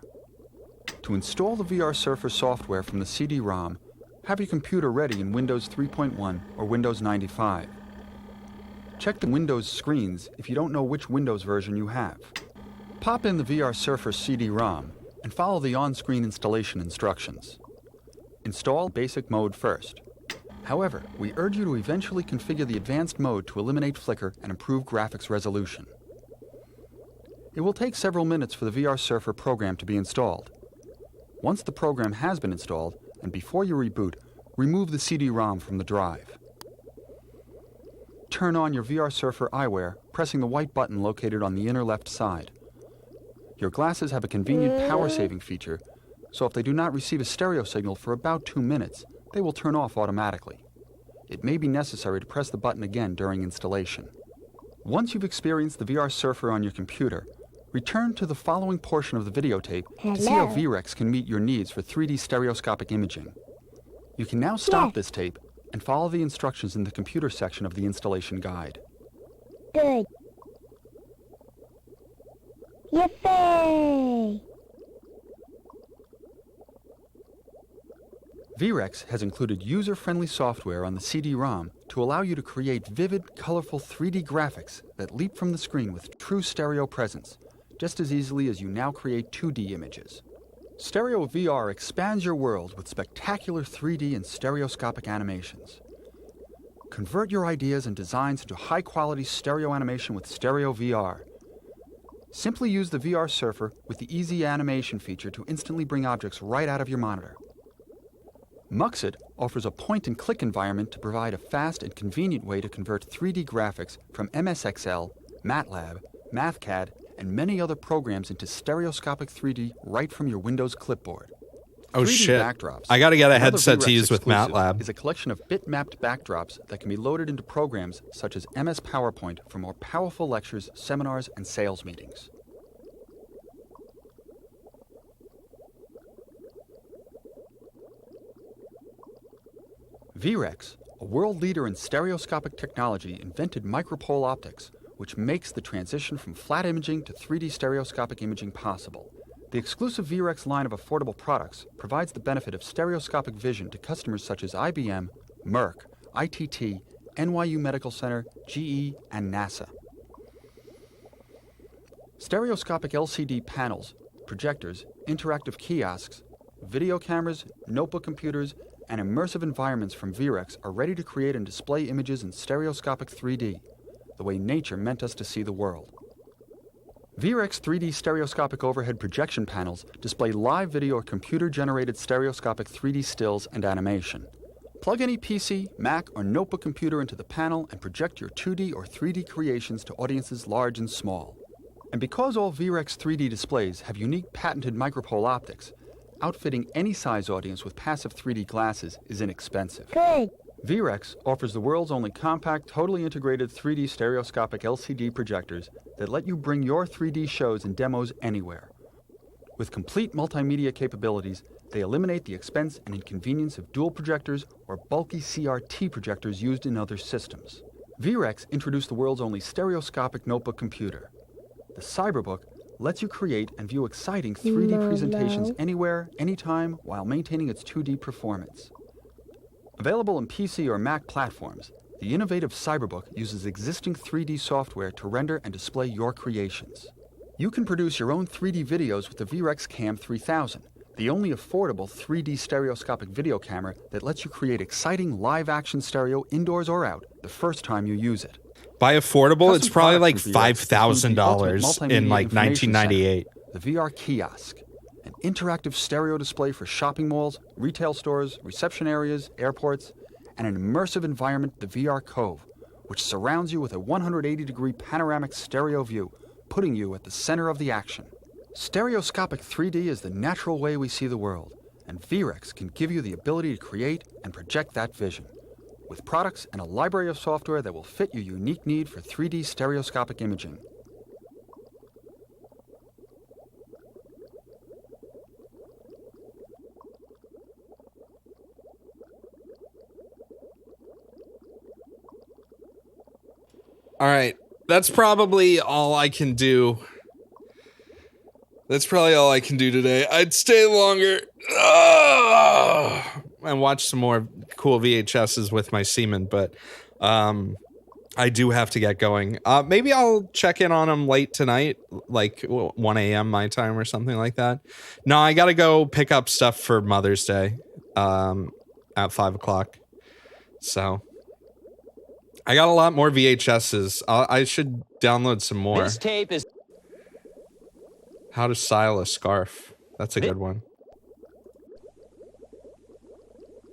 To install the VR Surfer software from the CD-ROM, have your computer ready in Windows 3.1 or Windows 95. Check the Windows screens if you don't know which Windows version you have. Pop in the VR Surfer CD-ROM and follow the on-screen installation instructions. Install basic mode first. However, we urge you to eventually configure the advanced mode to eliminate flicker and improve graphics resolution. It will take several minutes for the VR Surfer program to be installed. Once the program has been installed, and before you reboot, remove the CD-ROM from the drive. Turn on your VR Surfer eyewear, pressing the white button located on the inner left side. Your glasses have a convenient power-saving feature, so if they do not receive a stereo signal for about 2 minutes, they will turn off automatically. It may be necessary to press the button again during installation. Once you've experienced the VR Surfer on your computer, Return to the following portion of the videotape to see how Hello. VREX can meet your needs for 3D stereoscopic imaging. You can now stop Yes. this tape and follow the instructions in the computer section of the installation guide. Good. Yippee! VREX has included user-friendly software on the CD-ROM to allow you to create vivid, colorful 3D graphics that leap from the screen with true stereo presence, just as easily as you now create 2D images. Stereo VR expands your world with spectacular 3D and stereoscopic animations. Convert your ideas and designs into high-quality stereo animation with Stereo VR. Simply use the VR Surfer with the Easy Animation feature to instantly bring objects right out of your monitor. Muxit offers a point-and-click environment to provide a fast and convenient way to convert 3D graphics from MSXL, MATLAB, MathCAD, and many other programs into stereoscopic 3D right from your Windows clipboard. Oh 3D shit. Backdrops, I gotta get a another headset to VREX use with exclusive, MATLAB. is a collection of bit-mapped backdrops that can be loaded into programs such as MS PowerPoint for more powerful lectures, seminars, and sales meetings. VREX, a world leader in stereoscopic technology, invented micropole optics, which makes the transition from flat imaging to 3D stereoscopic imaging possible. The exclusive VREX line of affordable products provides the benefit of stereoscopic vision to customers such as IBM, Merck, ITT, NYU Medical Center, GE, and NASA. Stereoscopic LCD panels, projectors, interactive kiosks, video cameras, notebook computers, and immersive environments from VREX are ready to create and display images in stereoscopic 3D, the way nature meant us to see the world. VREX 3D stereoscopic overhead projection panels display live video or computer-generated stereoscopic 3D stills and animation. Plug any PC, Mac, or notebook computer into the panel and project your 2D or 3D creations to audiences large and small. And because all VREX 3D displays have unique patented micropole optics, outfitting any size audience with passive 3D glasses is inexpensive. Good. VREX offers the world's only compact, totally integrated 3D stereoscopic LCD projectors that let you bring your 3D shows and demos anywhere. With complete multimedia capabilities, they eliminate the expense and inconvenience of dual projectors or bulky CRT projectors used in other systems. VREX introduced the world's only stereoscopic notebook computer. The Cyberbook lets you create and view exciting 3D presentations anywhere, anytime, while maintaining its 2D performance. Available on PC or Mac platforms, the innovative Cyberbook uses existing 3D software to render and display your creations. You can produce your own 3D videos with the VREX Cam 3000, the only affordable 3D stereoscopic video camera that lets you create exciting live-action stereo indoors or out the first time you use it. By affordable, Custom it's probably like products from VREX include the $5,000 ultimate in multimedia like information 1998. center, the VR Kiosk, an interactive stereo display for shopping malls, retail stores, reception areas, airports, and an immersive environment, the VR Cove, which surrounds you with a 180-degree panoramic stereo view, putting you at the center of the action. Stereoscopic 3D is the natural way we see the world, and VREX can give you the ability to create and project that vision, with products and a library of software that will fit your unique need for 3D stereoscopic imaging. All right. That's probably all I can do. That's probably all I can do today. I'd stay longer and watch some more cool VHSs with my Seaman, but I do have to get going. Maybe I'll check in on them late tonight, like 1 a.m. my time or something like that. No, I got to go pick up stuff for Mother's Day at 5 o'clock. So I got a lot more VHSs. I should download some more. This tape is... How to style a scarf. That's a good one.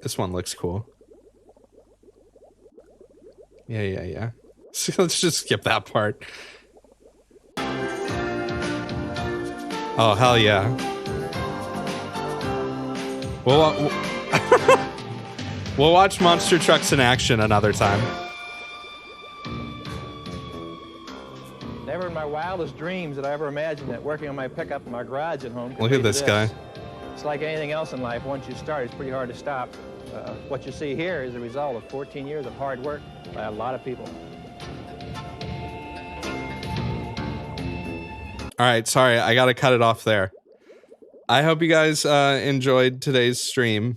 This one looks cool. Yeah. So let's just skip that part. Oh, hell yeah. We'll watch monster trucks in action another time. Never in my wildest dreams that I ever imagined that working on my pickup in my garage at home. Look at this guy. It's like anything else in life. Once you start, it's pretty hard to stop. What you see here is a result of 14 years of hard work by a lot of people. All right, sorry, I gotta cut it off there. I hope you guys enjoyed today's stream.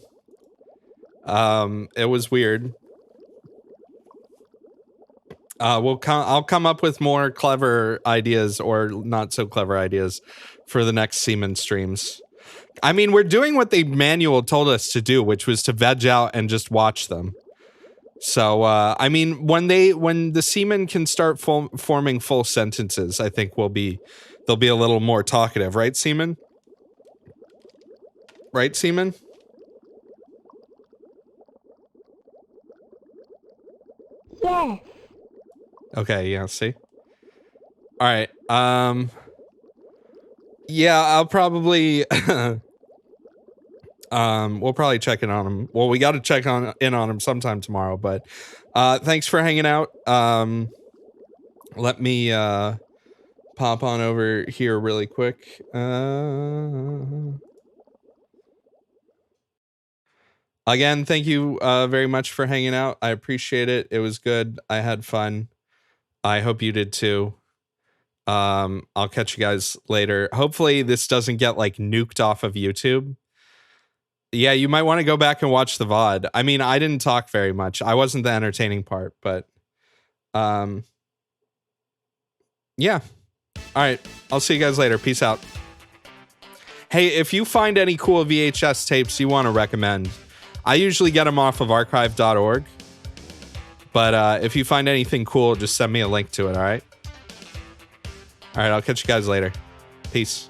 It was weird. I'll come up with more clever ideas or not so clever ideas for the next Seaman streams. I mean, we're doing what the manual told us to do, which was to veg out and just watch them. So, I mean, when the Seaman can start forming full sentences, I think they'll be a little more talkative, right, Seaman? Right, Seaman? Yes. Okay, yeah, see? Alright, yeah, I'll probably, we'll probably check in on him. Well, we gotta check in on him sometime tomorrow, but, thanks for hanging out. Let me, pop on over here really quick. Again, thank you, very much for hanging out. I appreciate it. It was good. I had fun. I hope you did too. I'll catch you guys later. Hopefully this doesn't get like nuked off of YouTube. Yeah, you might want to go back and watch the VOD. I mean, I didn't talk very much. I wasn't the entertaining part, but yeah. All right. I'll see you guys later. Peace out. Hey, if you find any cool VHS tapes you want to recommend, I usually get them off of archive.org. But if you find anything cool, just send me a link to it, all right? All right, I'll catch you guys later. Peace.